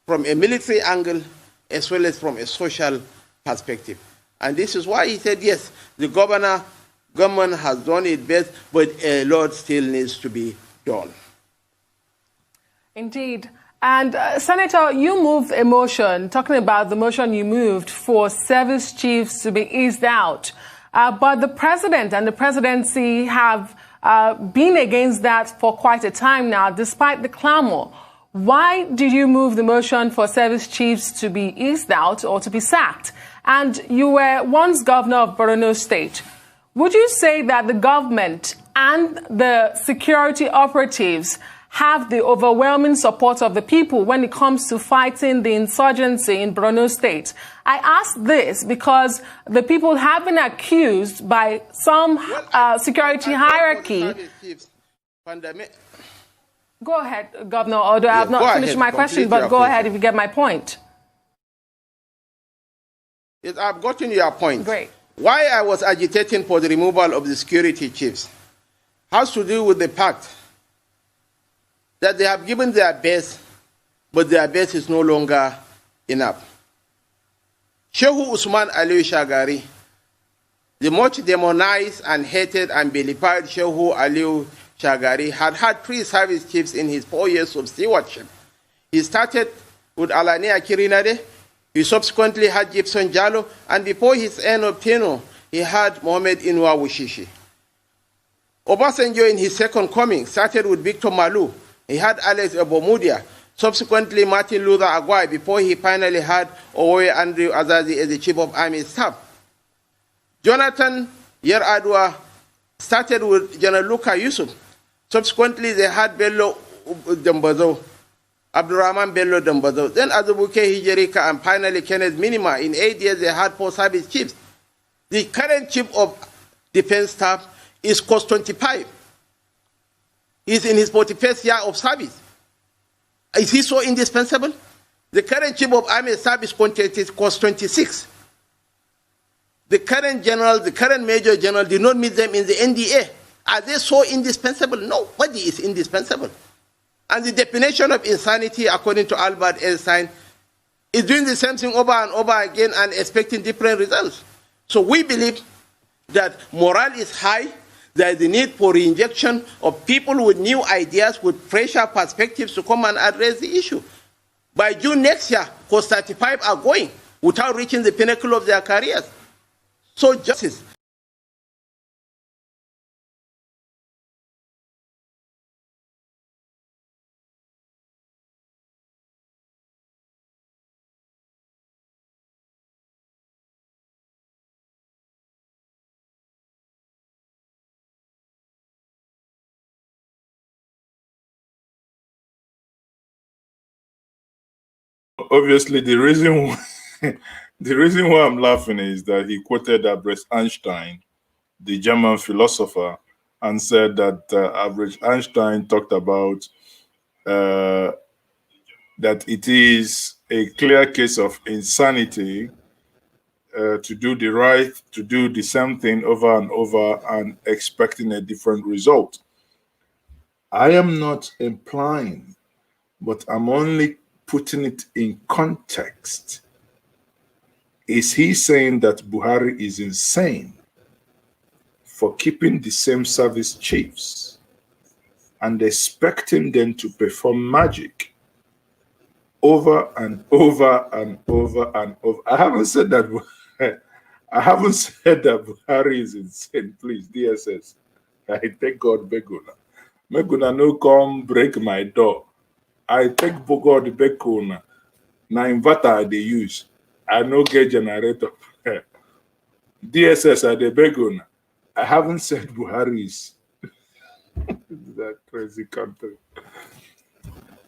Speaker 9: from a military angle, as well as from a social perspective. And this is why he said, yes, the government has done its best, but a lot still needs to be done.
Speaker 10: Indeed. And Senator, you moved a motion, talking about the motion you moved for service chiefs to be eased out. But the president and the presidency have been against that for quite a time now, despite the clamor. Why did you move the motion for service chiefs to be eased out or to be sacked? And you were once governor of Borno State. Would you say that the government and the security operatives have the overwhelming support of the people when it comes to fighting the insurgency in Borno State? I ask this because the people have been accused by some security hierarchy. Go ahead, Governor, although I have not finished my question, but go ahead if you get my point.
Speaker 9: Yes, I've gotten your point.
Speaker 10: Great.
Speaker 9: Why I was agitating for the removal of the security chiefs has to do with the fact that they have given their best, but their best is no longer enough. Shehu Usman Aliyu Shagari, the much demonized and hated and vilified Shehu Aliyu Shagari, had 3 service chiefs in his 4 years of stewardship. He started with Alania Kirinade, he subsequently had Gibson Jallo, and before his end of tenure, he had Mohamed Inua Wushishi. Obasanjo, in his second coming, started with Victor Malu. He had Alex Obomudia, subsequently Martin Luther Agwai, before he finally had Owoye Andrew Azazi as the Chief of Army Staff. Jonathan Yer-Adua started with General Luka Yusuf. Subsequently, they had Bello Dembazo, Abdurrahman Bello Dembazo, then Azubuke Hijerika, and finally Kenneth Minima. In 8 years, they had 4 service chiefs. The current Chief of Defense Staff is cost 25. He's in his 41st year of service. Is he so indispensable? The current Chief of Army Staff is cost 26. The current general, the current Major General did not meet them in the NDA. Are they so indispensable? Nobody is indispensable. And the definition of insanity, according to Albert Einstein, is doing the same thing over and over again and expecting different results. So we believe that morale is high. There is a need for reinjection of people with new ideas, with fresher perspectives to come and address the issue. By June next year, cost 35 are going without reaching the pinnacle of their careers. So justice.
Speaker 1: Obviously, the reason why I'm laughing is that he quoted Albert Einstein, the German philosopher, and said that Albert Einstein talked about that it is a clear case of insanity to do the same thing over and over and expecting a different result. I am not implying, but I'm only putting it in context. Is he saying that Buhari is insane for keeping the same service chiefs and expecting them to perform magic over and over and over and over? I haven't said that Buhari is insane. Please, DSS, I thank God Beguna. Meguna no come break my door. I take God Bekuna. Na inverter they use. I no get generator. DSS are the Beguna. I haven't said Buhari is. that crazy country.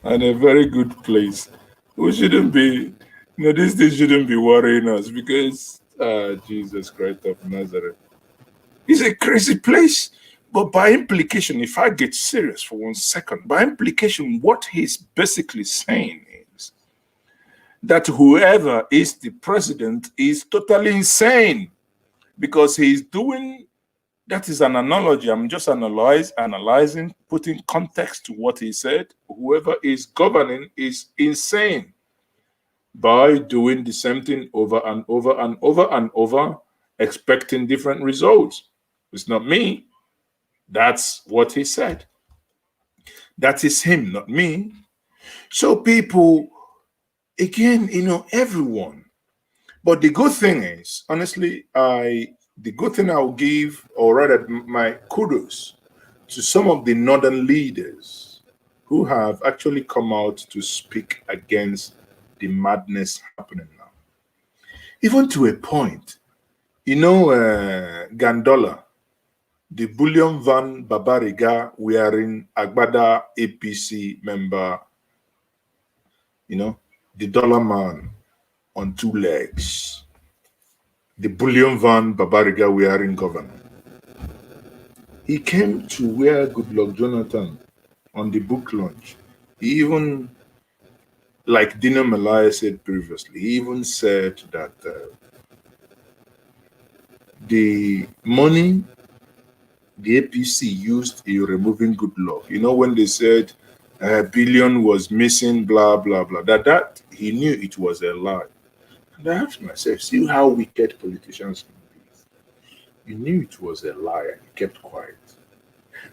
Speaker 1: And a very good place. We shouldn't be, this thing shouldn't be worrying us because Jesus Christ of Nazareth. It's a crazy place. But by implication, if I get serious for 1 second, by implication, what he's basically saying is that whoever is the president is totally insane because he's doing, that is an analogy. I'm just analyzing, putting context to what he said. Whoever is governing is insane by doing the same thing over and over and over and over, expecting different results. It's not me. That's what he said. That is him, not me. So people, again, everyone. But the good thing is, honestly, the good thing I'll give, or rather my kudos to some of the northern leaders who have actually come out to speak against the madness happening now. Even to a point, Gandola, the Bullion Van Babariga wearing Agbada APC member, the dollar man on 2 legs, the Bullion Van Babariga wearing governor. He came to where Goodluck Jonathan on the book launch. He even, like Dino Malaya said previously, he even said that the money the APC used in removing Goodluck, when they said a billion was missing, blah, blah, blah, that he knew it was a lie. And I asked myself, see how wicked politicians can be. He knew it was a lie and he kept quiet.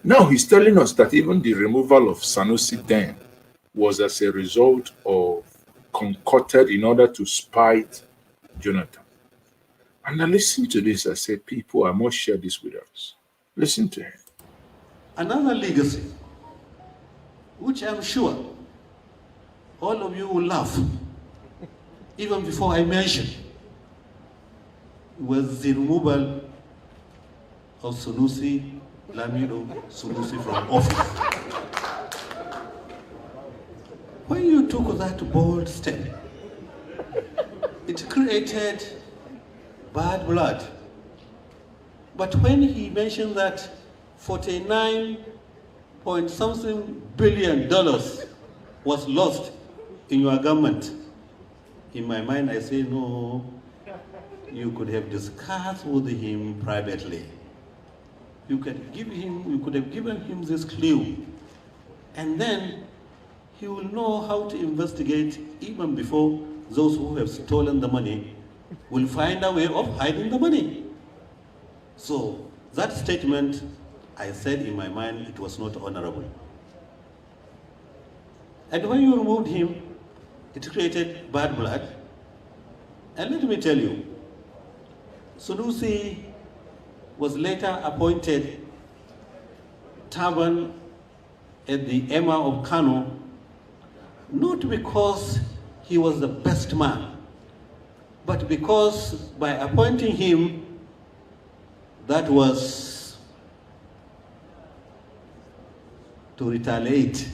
Speaker 1: Now he's telling us that even the removal of Sanusi then was as a result of concocted in order to spite Jonathan. And I listened to this, I said, people, I must share this with us. Listen to him.
Speaker 11: Another legacy, which I'm sure all of you will laugh, even before I mention, was the removal of Sunusi, Lamido Sunusi from office. When you took that bold step, it created bad blood. But when he mentioned that 49-point-something billion was lost in your government, in my mind I say, no, you could have discussed with him privately. You could have given him this clue, and then he will know how to investigate even before those who have stolen the money will find a way of hiding the money. So that statement, I said in my mind, it was not honorable. And when you removed him, it created bad blood. And let me tell you, Sunusi was later appointed Taban at the Emir of Kano, not because he was the best man, but because by appointing him, that was to retaliate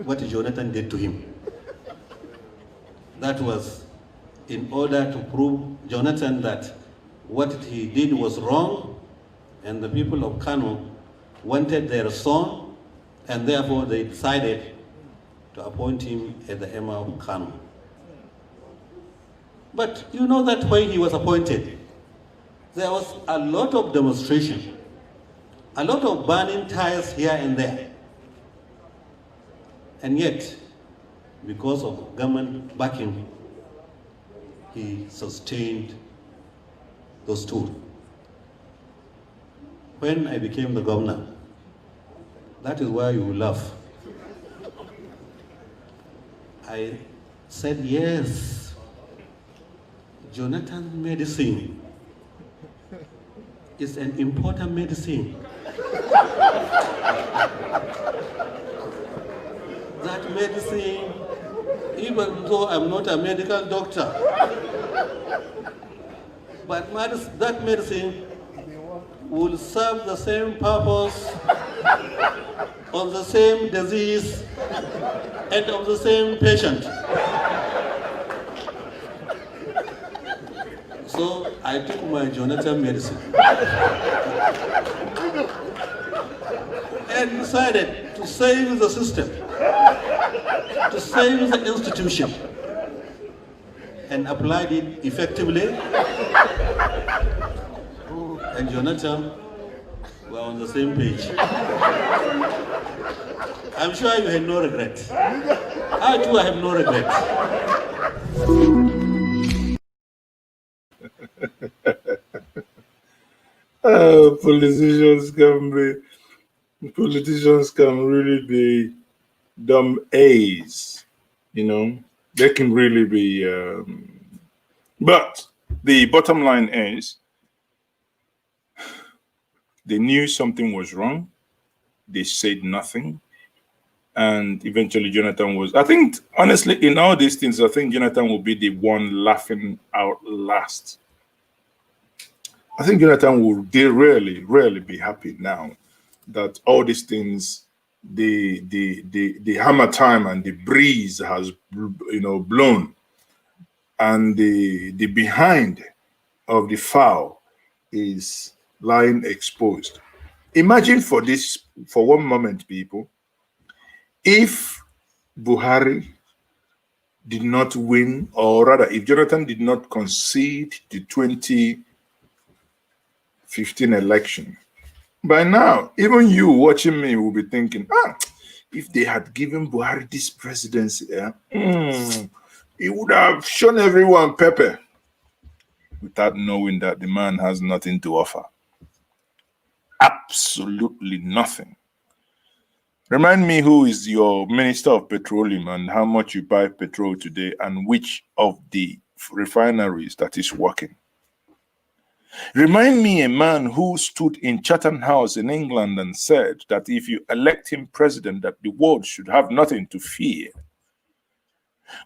Speaker 11: what Jonathan did to him. That was in order to prove Jonathan that what he did was wrong, and the people of Kano wanted their son, and therefore they decided to appoint him as the Emir of Kano. But you know that when he was appointed, there was a lot of demonstration, a lot of burning tires here and there. And yet, because of government backing, he sustained those two. When I became the governor, that is why you will laugh. I said, yes, Jonathan's medicine is an important medicine. That medicine, even though I'm not a medical doctor, but that medicine will serve the same purpose of the same disease and of the same patient. So I took my Jonathan medicine and decided to save the system, to save the institution, and applied it effectively. And Jonathan were on the same page. I'm sure you had no regret. I too have no regret.
Speaker 1: Politicians can really be dumb A's, you know. They can really be, but the bottom line is they knew something was wrong. They said nothing. And eventually Jonathan was, I think, honestly, in all these things, I think Jonathan will be the one laughing out last. I think Jonathan will really be happy now that all these things, the hammer time and the breeze has, you know, blown, and the behind of the fowl is lying exposed. Imagine for one moment, people, if Buhari did not win, or rather, if Jonathan did not concede the 2015 election, by now, even you watching me will be thinking, if they had given Buhari this presidency, he would have shown everyone pepper, without knowing that the man has nothing to offer. Absolutely nothing. Remind me who is your Minister of Petroleum and how much you buy petrol today and which of the refineries that is working. Remind me a man who stood in Chatham House in England and said that if you elect him president, that the world should have nothing to fear.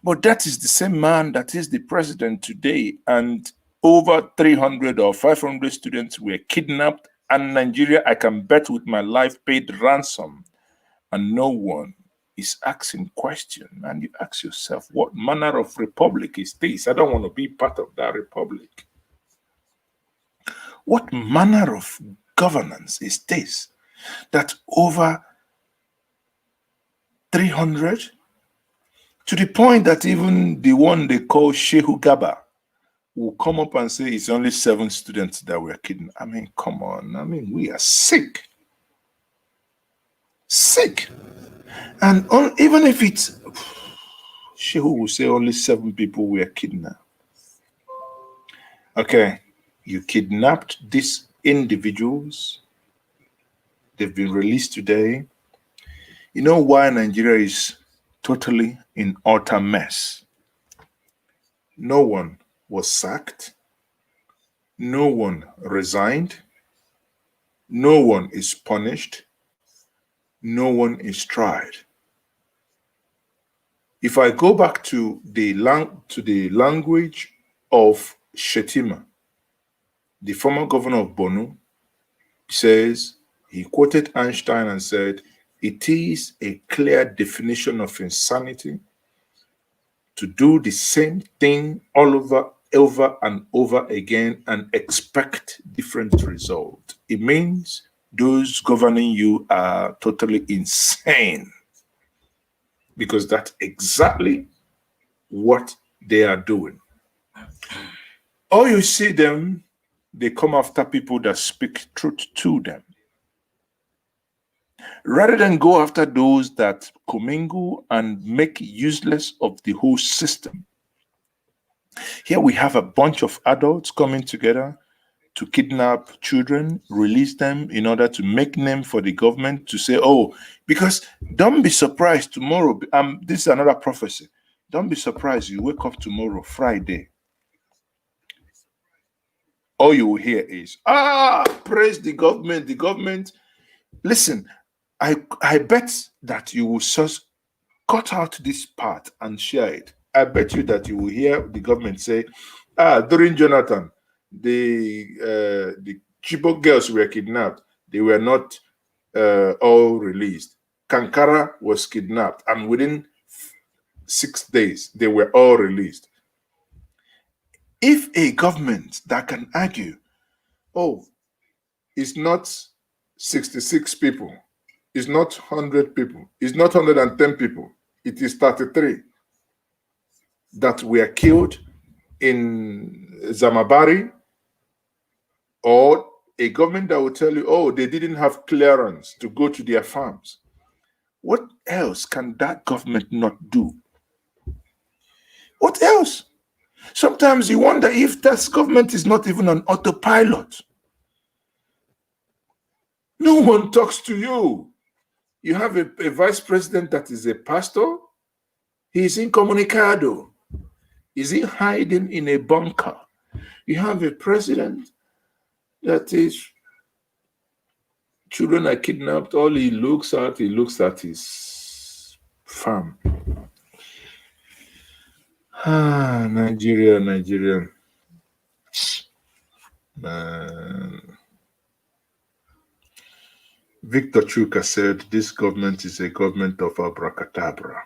Speaker 1: But that is the same man that is the president today, and over 300 or 500 students were kidnapped, and Nigeria, I can bet with my life, paid ransom. And no one is asking question. And you ask yourself, what manner of republic is this? I don't want to be part of that republic. What manner of governance is this? That over 300, to the point that even the one they call Shehu Gaba will come up and say it's only 7 students that were kidnapped. I mean, come on. I mean, we are sick. Sick. And even if it's Shehu will say only 7 people were kidnapped. Okay, you kidnapped these individuals. They've been released today. You know why Nigeria is totally in utter mess? No one was sacked. No one resigned. No one is punished. No one is tried. If I go back to the language of Shetima, the former governor of Borno, says, he quoted Einstein and said, it is a clear definition of insanity to do the same thing all over and over again and expect different results. It means those governing you are totally insane, because that's exactly what they are doing. Or you see them, they come after people that speak truth to them, rather than go after those that commingle and make useless of the whole system. Here we have a bunch of adults coming together to kidnap children, release them in order to make name for the government to say, oh, because don't be surprised tomorrow. This is another prophecy. Don't be surprised you wake up tomorrow, Friday. All you will hear is, praise the government, the government. Listen, I bet that you will just cut out this part and share it. I bet you that you will hear the government say, during Jonathan, the Chibok girls were kidnapped. They were not all released. Kankara was kidnapped, and within 6 days, they were all released. If a government that can argue, oh, it's not 66 people, it's not 100 people, it's not 110 people, it is 33 that were killed in Zamabari, or a government that will tell you, oh, they didn't have clearance to go to their farms. What else can that government not do? What else? Sometimes you wonder if that government is not even on autopilot. No one talks to you. You have a vice president that is a pastor. He's incommunicado. Is he hiding in a bunker? You have a president that is, children are kidnapped. All he looks at his farm. Nigeria. Victor Chuka said, this government is a government of abracadabra.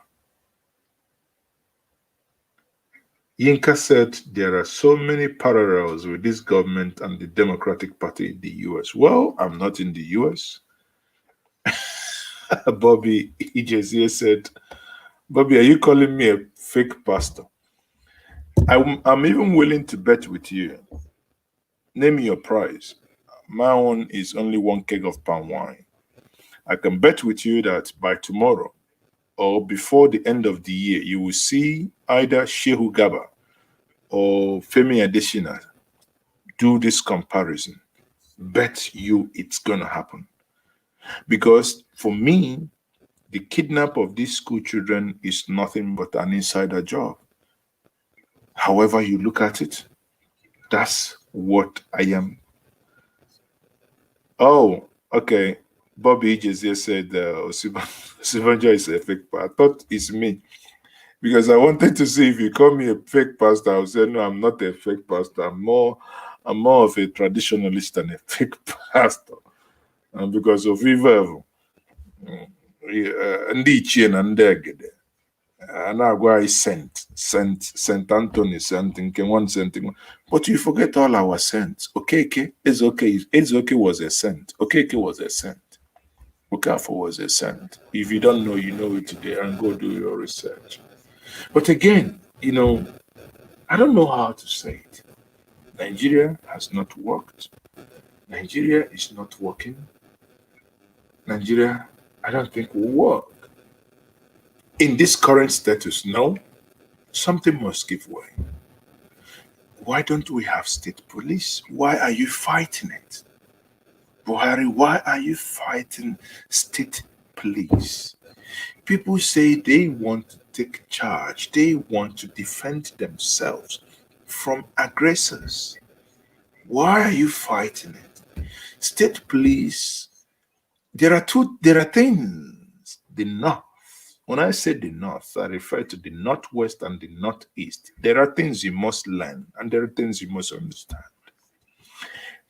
Speaker 1: Yinka said, there are so many parallels with this government and the Democratic Party in the U.S. Well, I'm not in the U.S. Bobby Ijezie said, Bobby, are you calling me a fake pastor? I'm even willing to bet with you. Name me your price. My own is only 1 keg of palm wine. I can bet with you that by tomorrow or before the end of the year, you will see either Shehu Gaba or Femi Adesina do this comparison. Bet you it's going to happen. Because for me, the kidnap of these school children is nothing but an insider job. However you look at it, that's what I am. Oh, okay. Bobby Ijezie said Osibanjo is a fake pastor. I thought it's me. Because I wanted to see if you call me a fake pastor, I would say, no, I'm not a fake pastor. I'm more of a traditionalist than a fake pastor. And because of Viva, Anagua is Saint Anthony, Saint. But you forget all our saints. Okay, it's okay was a saint. Okay was a saint. Okafor was a saint. If you don't know, you know it today, and go do your research. But again, I don't know how to say it. Nigeria has not worked. Nigeria is not working. Nigeria, I don't think will work. In this current status, no, something must give way. Why don't we have state police? Why are you fighting it? Buhari, why are you fighting state police? People say they want to take charge. They want to defend themselves from aggressors. Why are you fighting it? State police, there are things. The North. When I say the North, I refer to the Northwest and the Northeast. There are things you must learn, and there are things you must understand.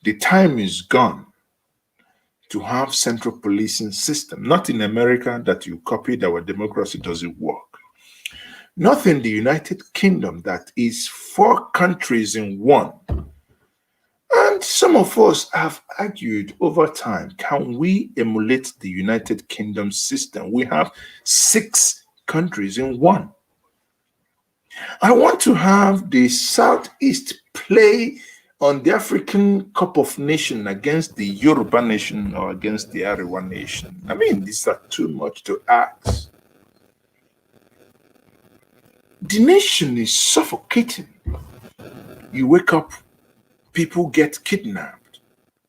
Speaker 1: The time is gone to have central policing system. Not in America that you copied our democracy doesn't work. Not in the United Kingdom that is 4 countries in one. And some of us have argued over time, can we emulate the United Kingdom system? We have 6 countries in one. I want to have the Southeast play on the African Cup of Nations against the Yoruba nation or against the Arewa nation. I mean, these are too much to ask. The nation is suffocating. You wake up, people get kidnapped.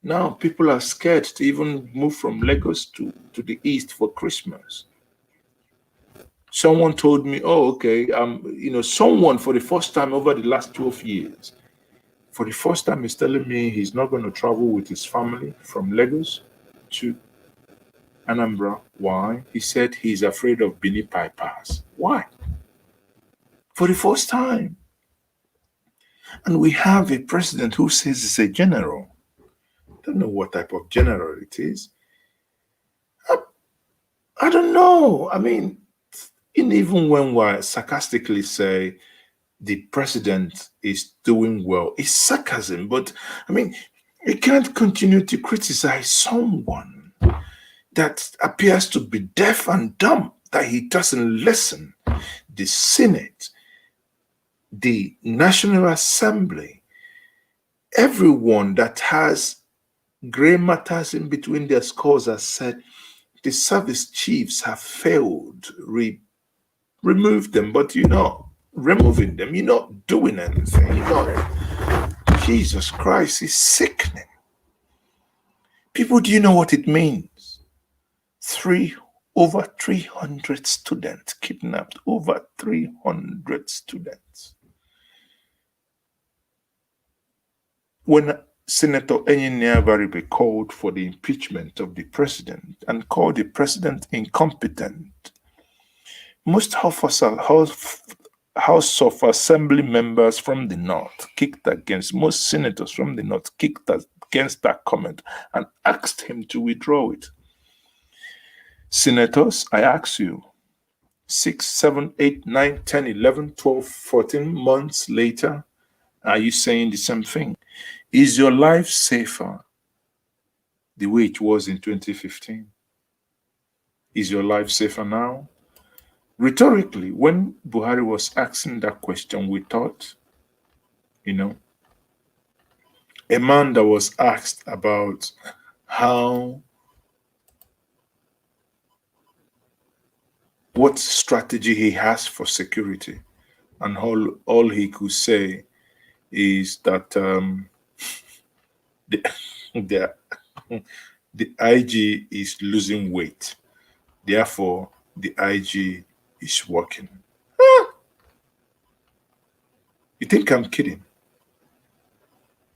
Speaker 1: Now people are scared to even move from Lagos to the east for Christmas. Someone told me, oh, okay, someone for the first time over the last 12 years, for the first time is telling me he's not going to travel with his family from Lagos to Anambra. Why? He said he's afraid of Bini Pass. Why? For the first time. And we have a president who says he's a general. I don't know what type of general it is. I don't know. I mean, even when we sarcastically say the president is doing well, it's sarcasm. But I mean, you can't continue to criticize someone that appears to be deaf and dumb, that he doesn't listen. The Senate, the National Assembly, everyone that has gray matters in between their scores has said the service chiefs have failed. Remove them, but you're not removing them. You're not doing anything. You're not. Jesus Christ is sickening. People, do you know what it means? Over 300 students kidnapped. Over 300 students. When Senator Enyinnaya Baribe called for the impeachment of the president and called the president incompetent, most House of Assembly members from the North kicked against, most senators from the North kicked against that comment and asked him to withdraw it. Senators, I ask you, 6, 7, 8, 9, 10, 11, 12, 14 months later, are you saying the same thing? Is your life safer the way it was in 2015? Is your life safer now? Rhetorically, when Buhari was asking that question, we thought, a man that was asked about what strategy he has for security, and all he could say is that the IG is losing weight. Therefore, the IG is working. You think I'm kidding?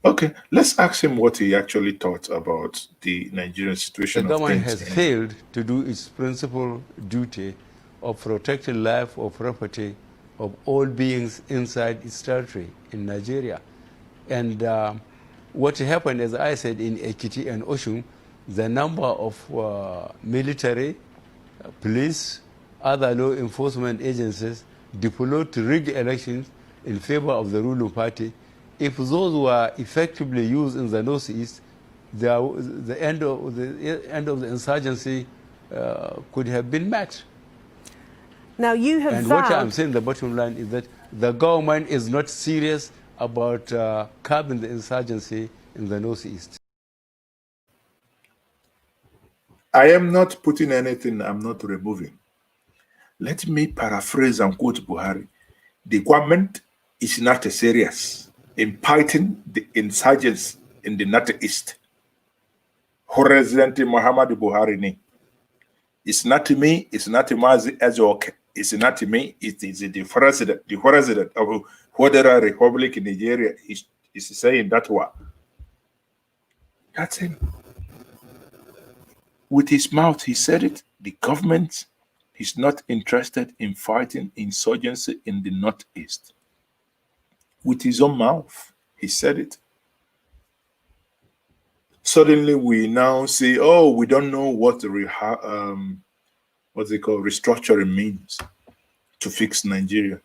Speaker 1: Okay, let's ask him what he actually thought about the Nigerian situation.
Speaker 12: The government has failed to do its principal duty of protecting life or property of all beings inside its territory in Nigeria. And what happened, as I said, in Ekiti and Oshun, the number of military, police, other law enforcement agencies deployed to rig elections in favor of the ruling party, if those were effectively used in the Northeast, the end of the insurgency could have been met.
Speaker 13: Now you have
Speaker 12: and what I'm saying, the bottom line is that the government is not serious about curbing the insurgency in the Northeast.
Speaker 1: I am not putting anything, I'm not removing. Let me paraphrase and quote Buhari. The government is not serious in fighting the insurgents in the Northeast. President Muhammadu Buhari ni. It's not me, it's not Mazi Ezoke, it's not me, it is the president of Federal Republic in Nigeria is saying that one. That's him. With his mouth, he said it. The government is not interested in fighting insurgency in the Northeast. With his own mouth, he said it. Suddenly, we now say, "Oh, we don't know what what's it called, restructuring means to fix Nigeria."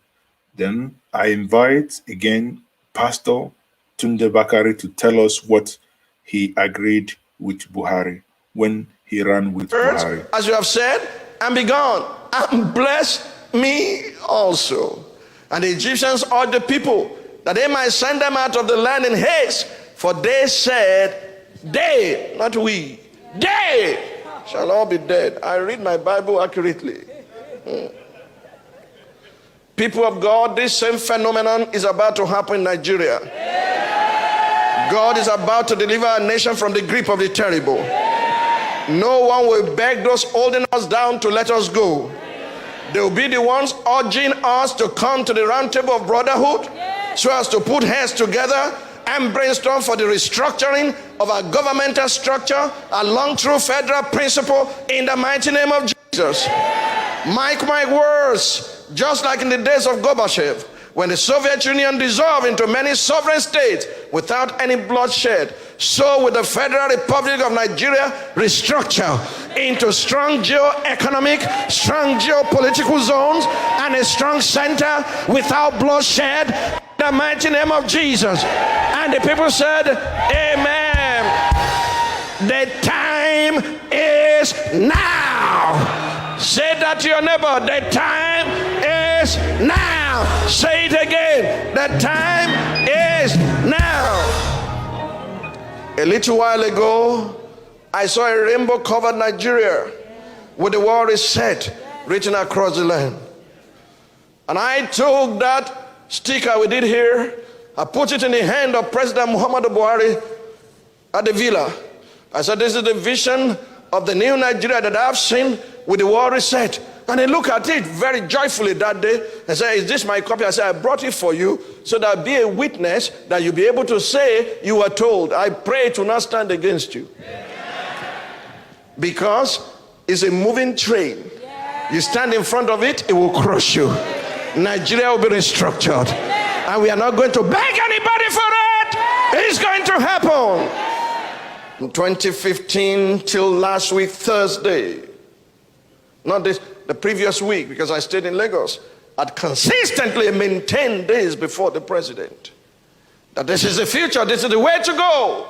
Speaker 1: Then I invite again Pastor Tunde Bakari to tell us what he agreed with Buhari when he ran with Buhari.
Speaker 5: As you have said, and be gone, and bless me also. And the Egyptians urged the people that they might send them out of the land in haste, for they said, they, not we, they shall all be dead. I read my Bible accurately. People of God, this same phenomenon is about to happen in Nigeria. God is about to deliver our nation from the grip of the terrible. No one will beg those holding us down to let us go. They will be the ones urging us to come to the round table of brotherhood so as to put heads together and brainstorm for the restructuring of our governmental structure along through federal principle in the mighty name of Jesus. Mark my words, just like in the days of Gorbachev, when the Soviet Union dissolved into many sovereign states without any bloodshed, so with the Federal Republic of Nigeria restructure
Speaker 6: into strong geo-economic, strong geopolitical zones, and a strong center without bloodshed. In the mighty name of Jesus. And the people said, amen. The time is now. Say that to your neighbor. The time is now. Say it again. The time is now. A little while ago, I saw a rainbow-covered Nigeria with the word is set written across the land. And I took that sticker we did here, I put it in the hand of President Muhammadu Buhari at the villa. I said, this is the vision of the new Nigeria that I've seen with the word is set. And he looked at it very joyfully that day and said, is this my copy? I said, I brought it for you so that I'll be a witness that you'll be able to say you were told. I pray to not stand against you. Because it's a moving train. You stand in front of it, it will crush you. Nigeria will be restructured. And we are not going to beg anybody for it. It's going to happen. In 2015 till last week, Thursday, not this, the previous week, because I stayed in Lagos, I'd consistently maintained this before the president, that this is the future, this is the way to go.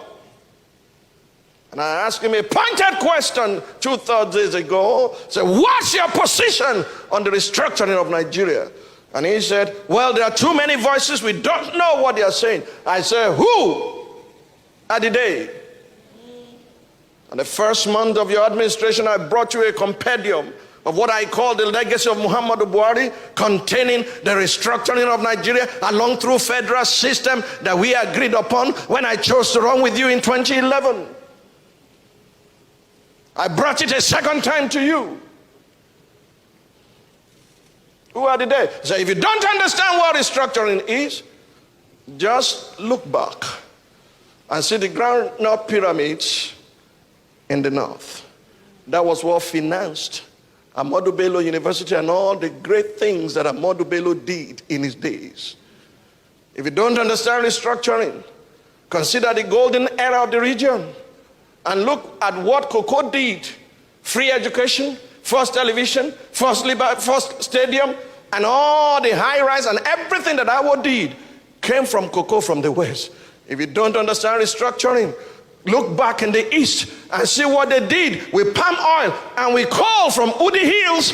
Speaker 6: And I asked him a pointed question 2 Thursdays ago. I said, what's your position on the restructuring of Nigeria? And he said, well, there are too many voices, we don't know what they are saying. I said, who are they? And the first month of your administration, I brought you a compendium of what I call the legacy of Muhammadu Buhari, containing the restructuring of Nigeria along through federal system that we agreed upon when I chose to run with you in 2011. I brought it a second time to you. Who are they? So if you don't understand what restructuring is, just look back and see the ground-up pyramids in the north. That was what financed Ahmadu Bello University and all the great things that Ahmadu Bello did in his days. If you don't understand restructuring, consider the golden era of the region and look at what Cocoa did. Free education, first television, first stadium, and all the high-rise and everything that Awo did came from Cocoa from the west. If you don't understand restructuring, look back in the east and see what they did with palm oil and with coal from Udi Hills,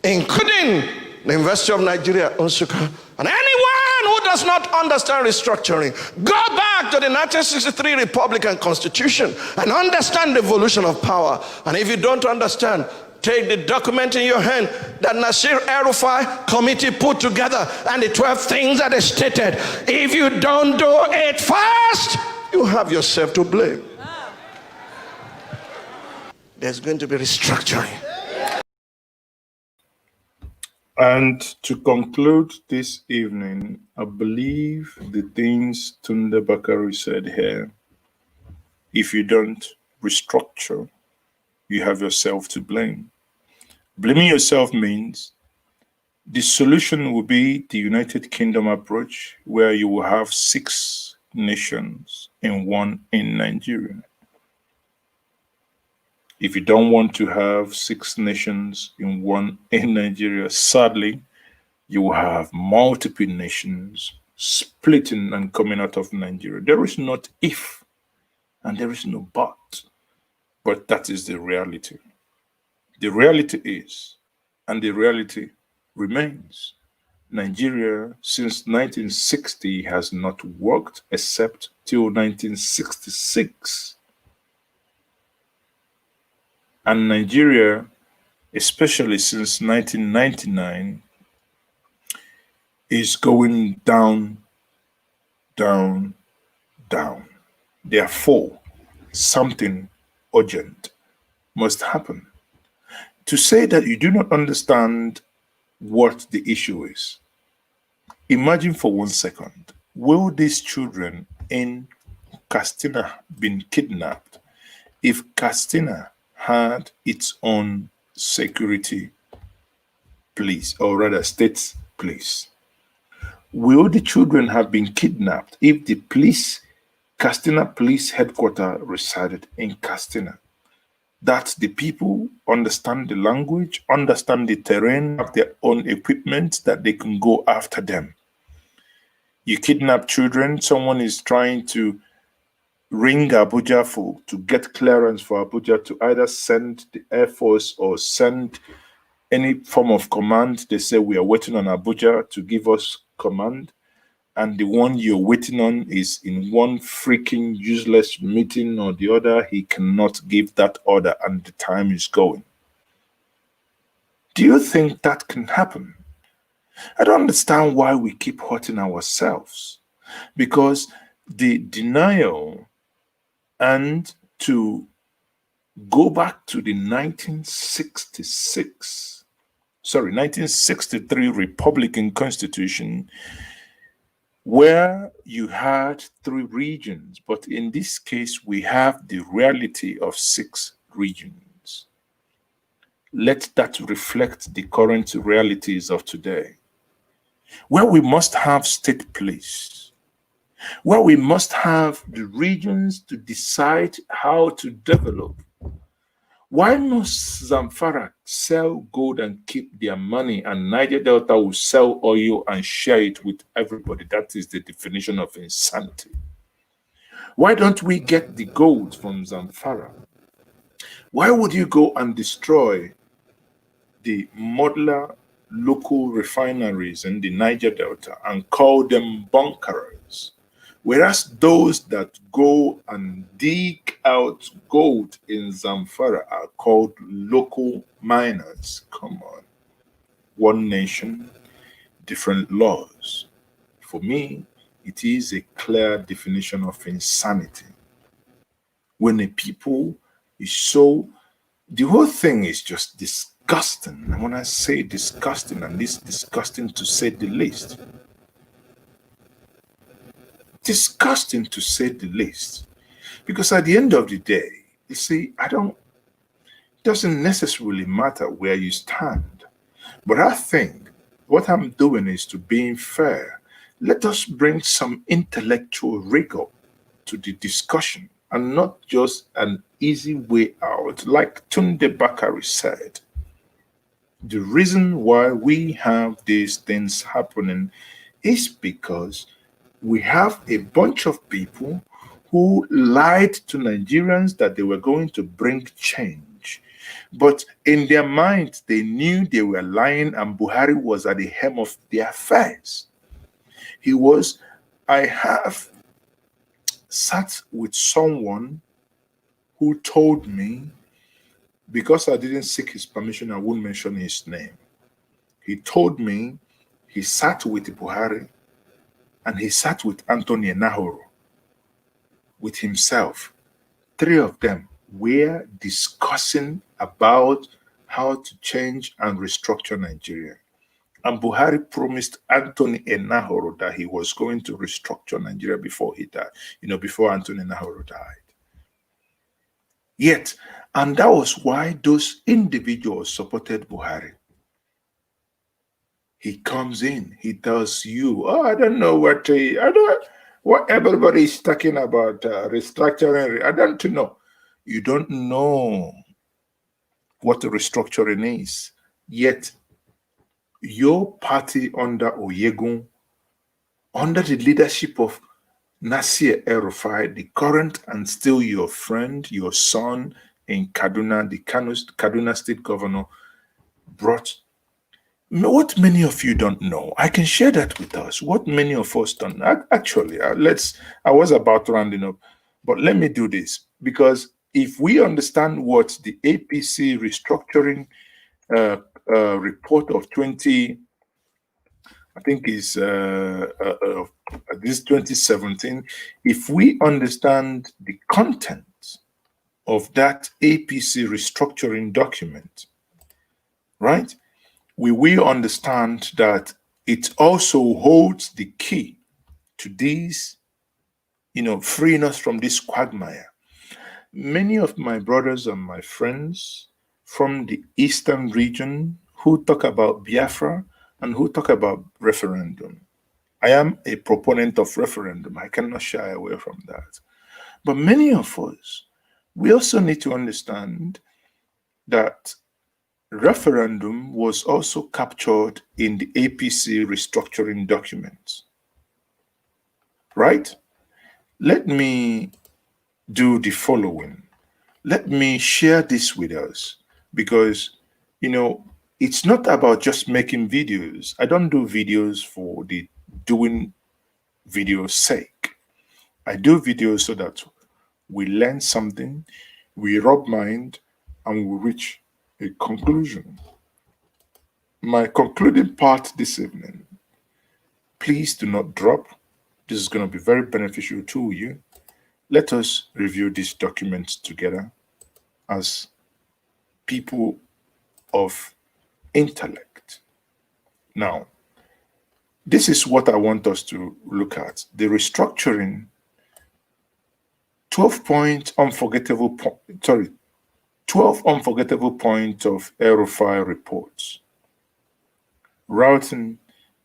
Speaker 6: including the University of Nigeria, Nsukka. And anyone who does not understand restructuring, go back to the 1963 Republican Constitution and understand the evolution of power. And if you don't understand, take the document in your hand that Nasir El-Rufai committee put together and the 12 things that they stated. If you don't do it fast, you have yourself to blame. There's going to be restructuring.
Speaker 1: And to conclude this evening, I believe the things Tunde Bakari said here, if you don't restructure, you have yourself to blame. Blaming yourself means the solution will be the United Kingdom approach, where you will have 6 nations in one in Nigeria. If you don't want to have 6 nations in one in Nigeria, sadly, you will have multiple nations splitting and coming out of Nigeria. There is not if, and there is no but that is the reality. The reality is, and the reality remains, Nigeria since 1960 has not worked except till 1966. And Nigeria, especially since 1999, is going down, down, down. Therefore, something urgent must happen. To say that you do not understand what the issue is, imagine for 1 second, will these children in Katsina been kidnapped if Katsina had its own security police, or rather state police? Will the children have been kidnapped if the police, Katsina Police Headquarters resided in Katsina? that the people understand the language, understand the terrain, have their own equipment, that they can go after them. You kidnap children, someone is trying to ring Abuja to get clearance for Abuja to either send the Air Force or send any form of command. They say, we are waiting on Abuja to give us command. And the one you're waiting on is in one freaking useless meeting or the other. He cannot give that order and the time is going. Do you think that can happen? I don't understand why we keep hurting ourselves. Because the denial and to go back to the 1963 Republican Constitution, where you had 3 regions, but in this case, we have the reality of 6 regions. Let that reflect the current realities of today, where we must have state police, where we must have the regions to decide how to develop. Why must Zamfara sell gold and keep their money, and Niger Delta will sell oil and share it with everybody? That is the definition of insanity. Why don't we get the gold from Zamfara? Why would you go and destroy the modular local refineries in the Niger Delta and call them bunkerers? Whereas those that go and dig out gold in Zamfara are called local miners. Come on. One nation, different laws. For me, it is a clear definition of insanity. When a people is so, the whole thing is just disgusting. And when I say disgusting, and it's disgusting to say the least. Disgusting to say the least, because at the end of the day, you see, it doesn't necessarily matter where you stand, but I think what I'm doing is to being fair. Let us bring some intellectual rigor to the discussion and not just an easy way out. Like Tunde Bakari said, the reason why we have these things happening is because we have a bunch of people who lied to Nigerians that they were going to bring change. But in their minds, they knew they were lying, and Buhari was at the helm of their affairs. I have sat with someone who told me, because I didn't seek his permission, I won't mention his name. He told me he sat with Buhari and he sat with Anthony Enahoro, with himself. 3 of them were discussing about how to change and restructure Nigeria. And Buhari promised Anthony Enahoro that he was going to restructure Nigeria before he died, before Anthony Enahoro died. Yet, and that was why those individuals supported Buhari. He comes in, he tells you, I don't know what everybody is talking about, restructuring. I don't know. You don't know what restructuring is. Yet, your party under Oyegun, under the leadership of Nasir El-Rufai, the current and still your friend, your son in Kaduna, the Kaduna state governor, brought what many of you don't know. I can share that with us. What many of us don't know. Actually, I was about rounding up, but let me do this, because if we understand what the APC restructuring report of 2017, if we understand the content of that APC restructuring document, right, we will understand that it also holds the key to these, freeing us from this quagmire. Many of my brothers and my friends from the eastern region who talk about Biafra and who talk about referendum. I am a proponent of referendum. I cannot shy away from that. But many of us, we also need to understand that referendum was also captured in the APC restructuring documents. Right? Let me do the following. Let me share this with us because, you know, it's not about just making videos. I don't do videos for the doing video's sake. I do videos so that we learn something, we rub mind, and we reach a conclusion. My concluding part this evening, please do not drop. This is going to be very beneficial to you. Let us review these documents together as people of intellect. Now, this is what I want us to look at. The restructuring 12 unforgettable points of El-Rufai reports. Rotting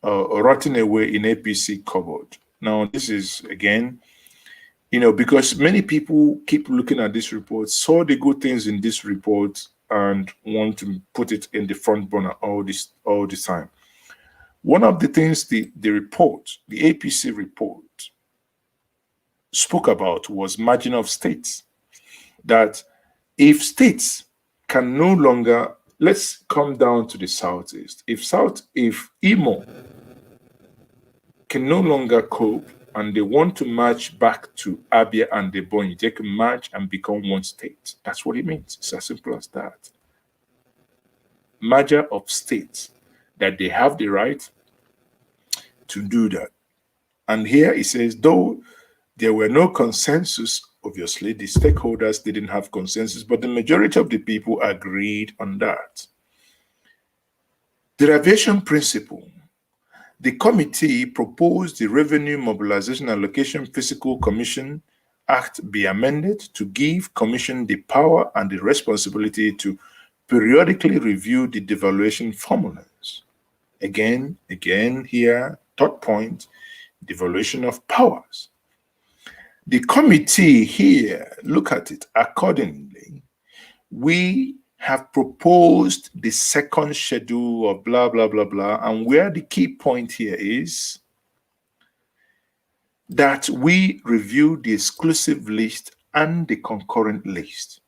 Speaker 1: away in APC cupboard. Now, this is, again, you know, because many people keep looking at this report, saw the good things in this report, and want to put it in the front burner all the time. One of the things the APC report, spoke about was margin of states. That if states can no longer, let's come down to the Southeast. If Imo can no longer cope and they want to march back to Abia and Ebonyi, they can march and become one state. That's what it means. It's as simple as that. Merger of states, that they have the right to do that. And here it says, though there were no consensus, obviously the stakeholders didn't have consensus, but the majority of the people agreed on that. Derivation principle. The committee proposed the Revenue Mobilization Allocation Fiscal Commission Act be amended to give Commission the power and the responsibility to periodically review the devaluation formulas. Again, here, third point, devaluation of powers. The committee here, look at it accordingly. We have proposed the second schedule of blah, blah, blah, blah. And where the key point here is that we review the exclusive list and the concurrent list.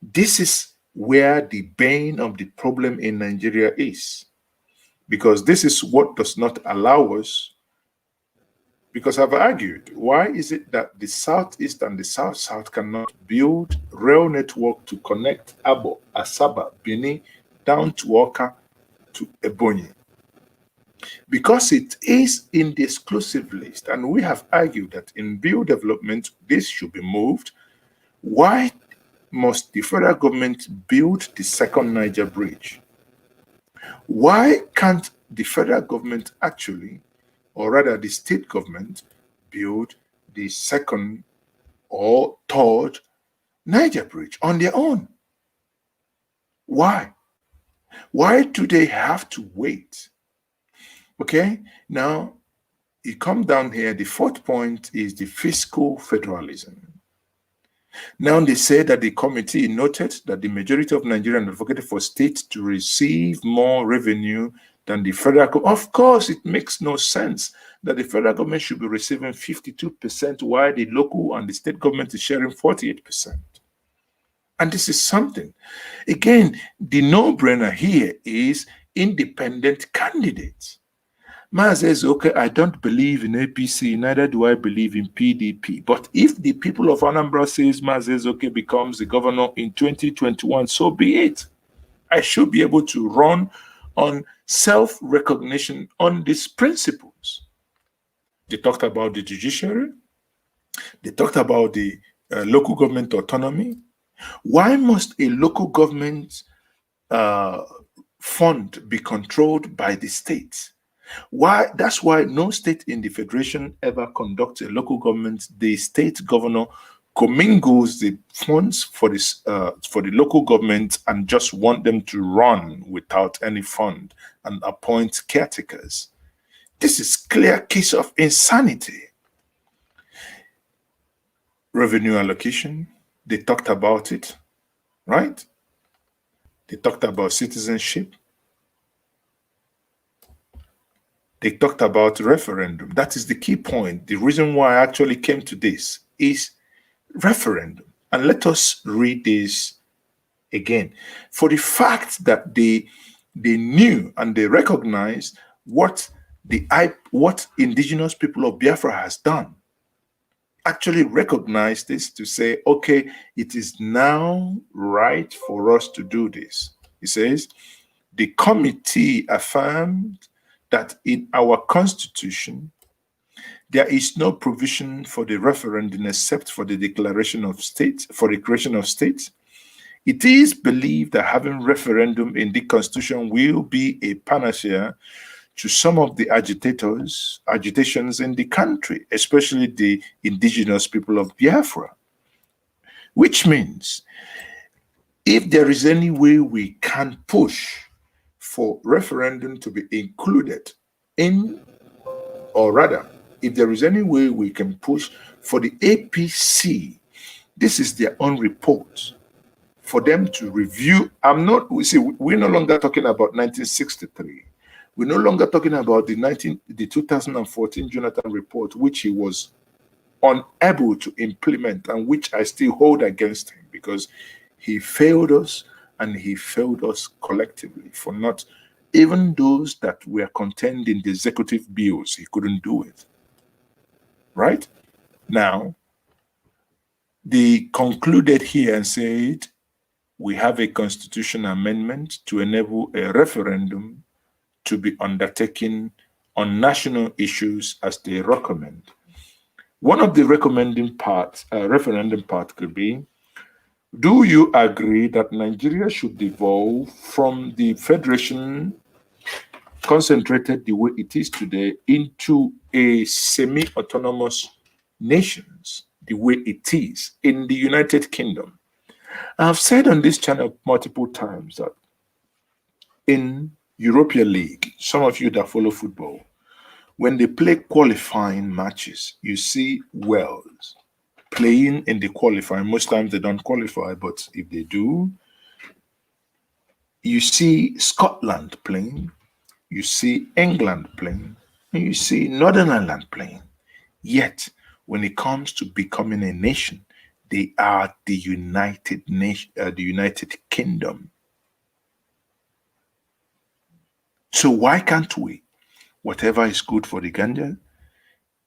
Speaker 1: This is where the bane of the problem in Nigeria is. Because this is what does not allow us. Because I've argued, why is it that the Southeast and the South-South cannot build rail network to connect Abo, Asaba, Benin, down to Oka, to Ebonyi? Because it is in the exclusive list, and we have argued that in bill development, this should be moved. Why must the federal government build the second Niger bridge? Why can't the federal government actually, or rather the state government, build the second or third Niger bridge on their own? Why? Why do they have to wait? Okay, now you come down here, the fourth point is the fiscal federalism. Now they say that the committee noted that the majority of Nigerians advocated for states to receive more revenue than the federal government. Of course, it makes no sense that the federal government should be receiving 52% while the local and the state government is sharing 48%. And this is something. Again, the no-brainer here is independent candidates. Maz says, okay, I don't believe in APC, neither do I believe in PDP. But if the people of Anambra says Maz says, okay, becomes the governor in 2021, so be it. I should be able to run on self-recognition on these principles. They talked about the judiciary. They talked about the local government autonomy. Why must a local government fund be controlled by the state? Why? That's why no state in the federation ever conducts a local government. The state governor commingles the funds for this for the local government and just want them to run without any fund and appoint caretakers. This is clear case of insanity. Revenue allocation, they talked about it, right? They talked about citizenship. They talked about referendum. That is the key point. The reason why I actually came to this is referendum. And let us read this again. For the fact that they knew and they recognized what indigenous people of Biafra has done. Actually recognize this to say, okay, it is now right for us to do this. He says, the committee affirmed that in our constitution, there is no provision for the referendum except for the declaration of state, for the creation of states. It is believed that having referendum in the constitution will be a panacea to some of the agitations in the country, especially the indigenous people of Biafra. Which means, if there is any way we can push for referendum to be included in, or rather, if there is any way we can push for the APC, this is their own report, for them to review. We're no longer talking about 1963. We're no longer talking about the 2014 Jonathan report, which he was unable to implement and which I still hold against him because he failed us and he failed us collectively for not, even those that were contained in the executive bills, he couldn't do it. Right? Now, they concluded here and said, we have a constitutional amendment to enable a referendum to be undertaken on national issues as they recommend. One of the referendum part could be, do you agree that Nigeria should devolve from the federation concentrated the way it is today into a semi-autonomous nations, the way it is in the United Kingdom? I've said on this channel multiple times that in European League, some of you that follow football, when they play qualifying matches, you see Wales playing in the qualifying. Most times they don't qualify, but if they do, you see Scotland playing, you see England playing, and you see Northern Ireland playing. Yet, when it comes to becoming a nation, they are the United Kingdom. So why can't we? Whatever is good for the ganja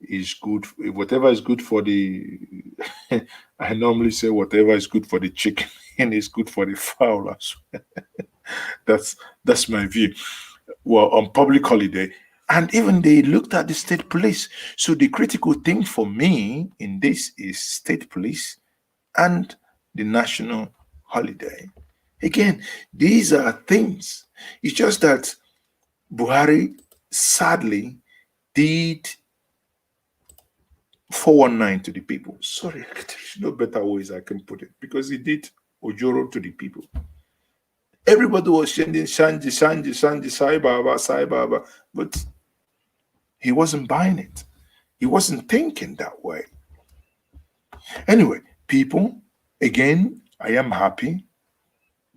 Speaker 1: is good. Whatever is good for the, I normally say whatever is good for the chicken is good for the fowl as well. That's my view. Well, on public holiday, and even they looked at the state police. So the critical thing for me in this is state police and the national holiday. Again, these are things. It's just that Buhari sadly did 419 to the people. Sorry, there's no better ways I can put it, because he did Ojoro to the people. Everybody was chanting Shanji, Sai Baba, but he wasn't buying it. He wasn't thinking that way. Anyway, people, again, I am happy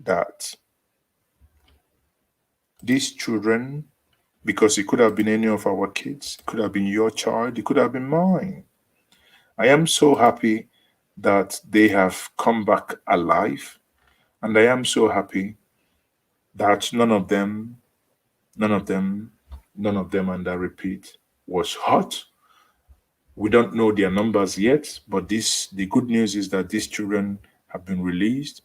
Speaker 1: that these children, because it could have been any of our kids, it could have been your child, it could have been mine. I am so happy that they have come back alive, and I am so happy that none of them, and I repeat, was hurt. We don't know their numbers yet, but the good news is that these children have been released.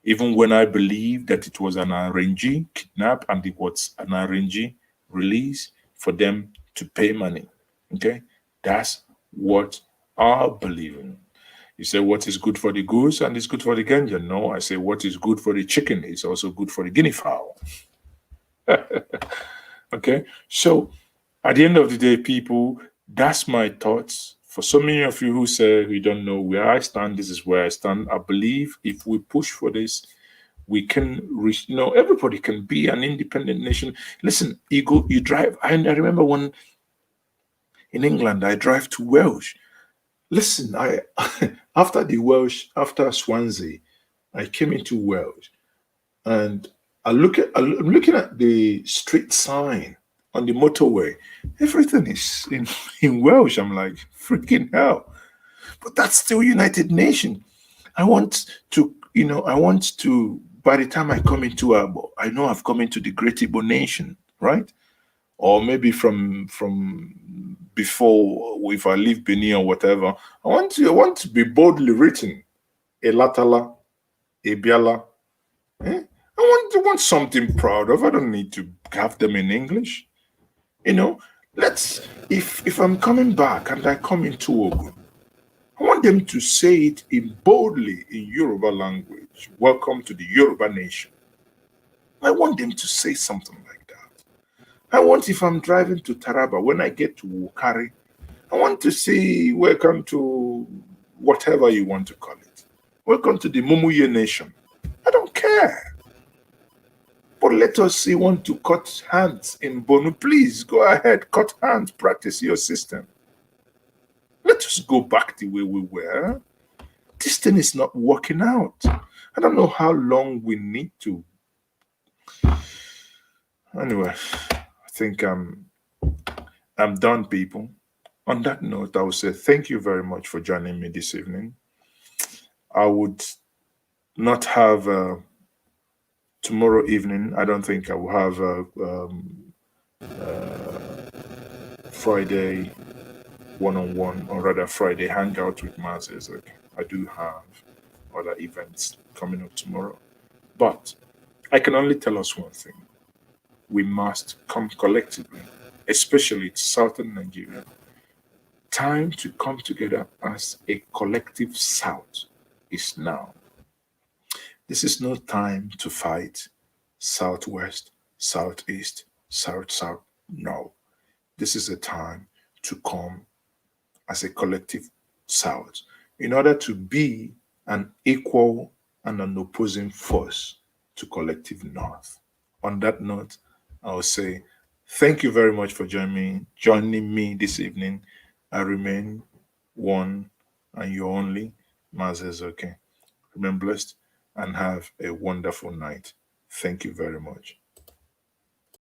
Speaker 1: Even when I believe that it was an arrangee kidnap and it was an arrangee release for them to pay money. Okay? That's what I believe in. You say what is good for the goose and it's good for the ganja. No, I say what is good for the chicken is also good for the guinea fowl. Okay? So at the end of the day, people, that's my thoughts. For so many of you who say you don't know where I stand, this is where I stand. I believe if we push for this, we can reach, everybody can be an independent nation. Listen, you drive. I remember when in England, I drive to Welsh. Listen, after Swansea, I came into Welsh. And I'm looking at the street sign on the motorway. Everything is in Welsh. I'm like, freaking hell. But that's still United Nations. I want to, by the time I come into Abo, I know I've come into the Great Igbo Nation, right? Or maybe from before, if I leave Benin or whatever. I want to be boldly written. Elatala, Ebiala. I want something proud of. I don't need to have them in English. If I'm coming back and I come into Ogun, I want them to say it boldly in Yoruba language. Welcome to the Yoruba nation. I want them to say something like that. I want, if I'm driving to Taraba, when I get to Wukari, I want to say, welcome to whatever you want to call it. Welcome to the Mumuye nation. I don't care. But let us see, want to cut hands in Bonu. Please go ahead, cut hands, practice your system. Let us go back the way we were. This thing is not working out. I don't know how long we need to. Anyway, I think I'm done, people. On that note, I will say thank you very much for joining me this evening. I would not have tomorrow evening. I don't think I will have Friday one-on-one, or rather Friday hangout with Mazes. I do have other events coming up tomorrow. But I can only tell us one thing. We must come collectively, especially Southern Nigeria. Time to come together as a collective South is now. This is no time to fight Southwest, Southeast, South. No. This is a time to come as a collective South in order to be an equal and an opposing force to collective North. On that note, I'll say thank you very much for joining me this evening. I remain one and your only, Mazes Oke. Remain blessed and have a wonderful night. Thank you very much.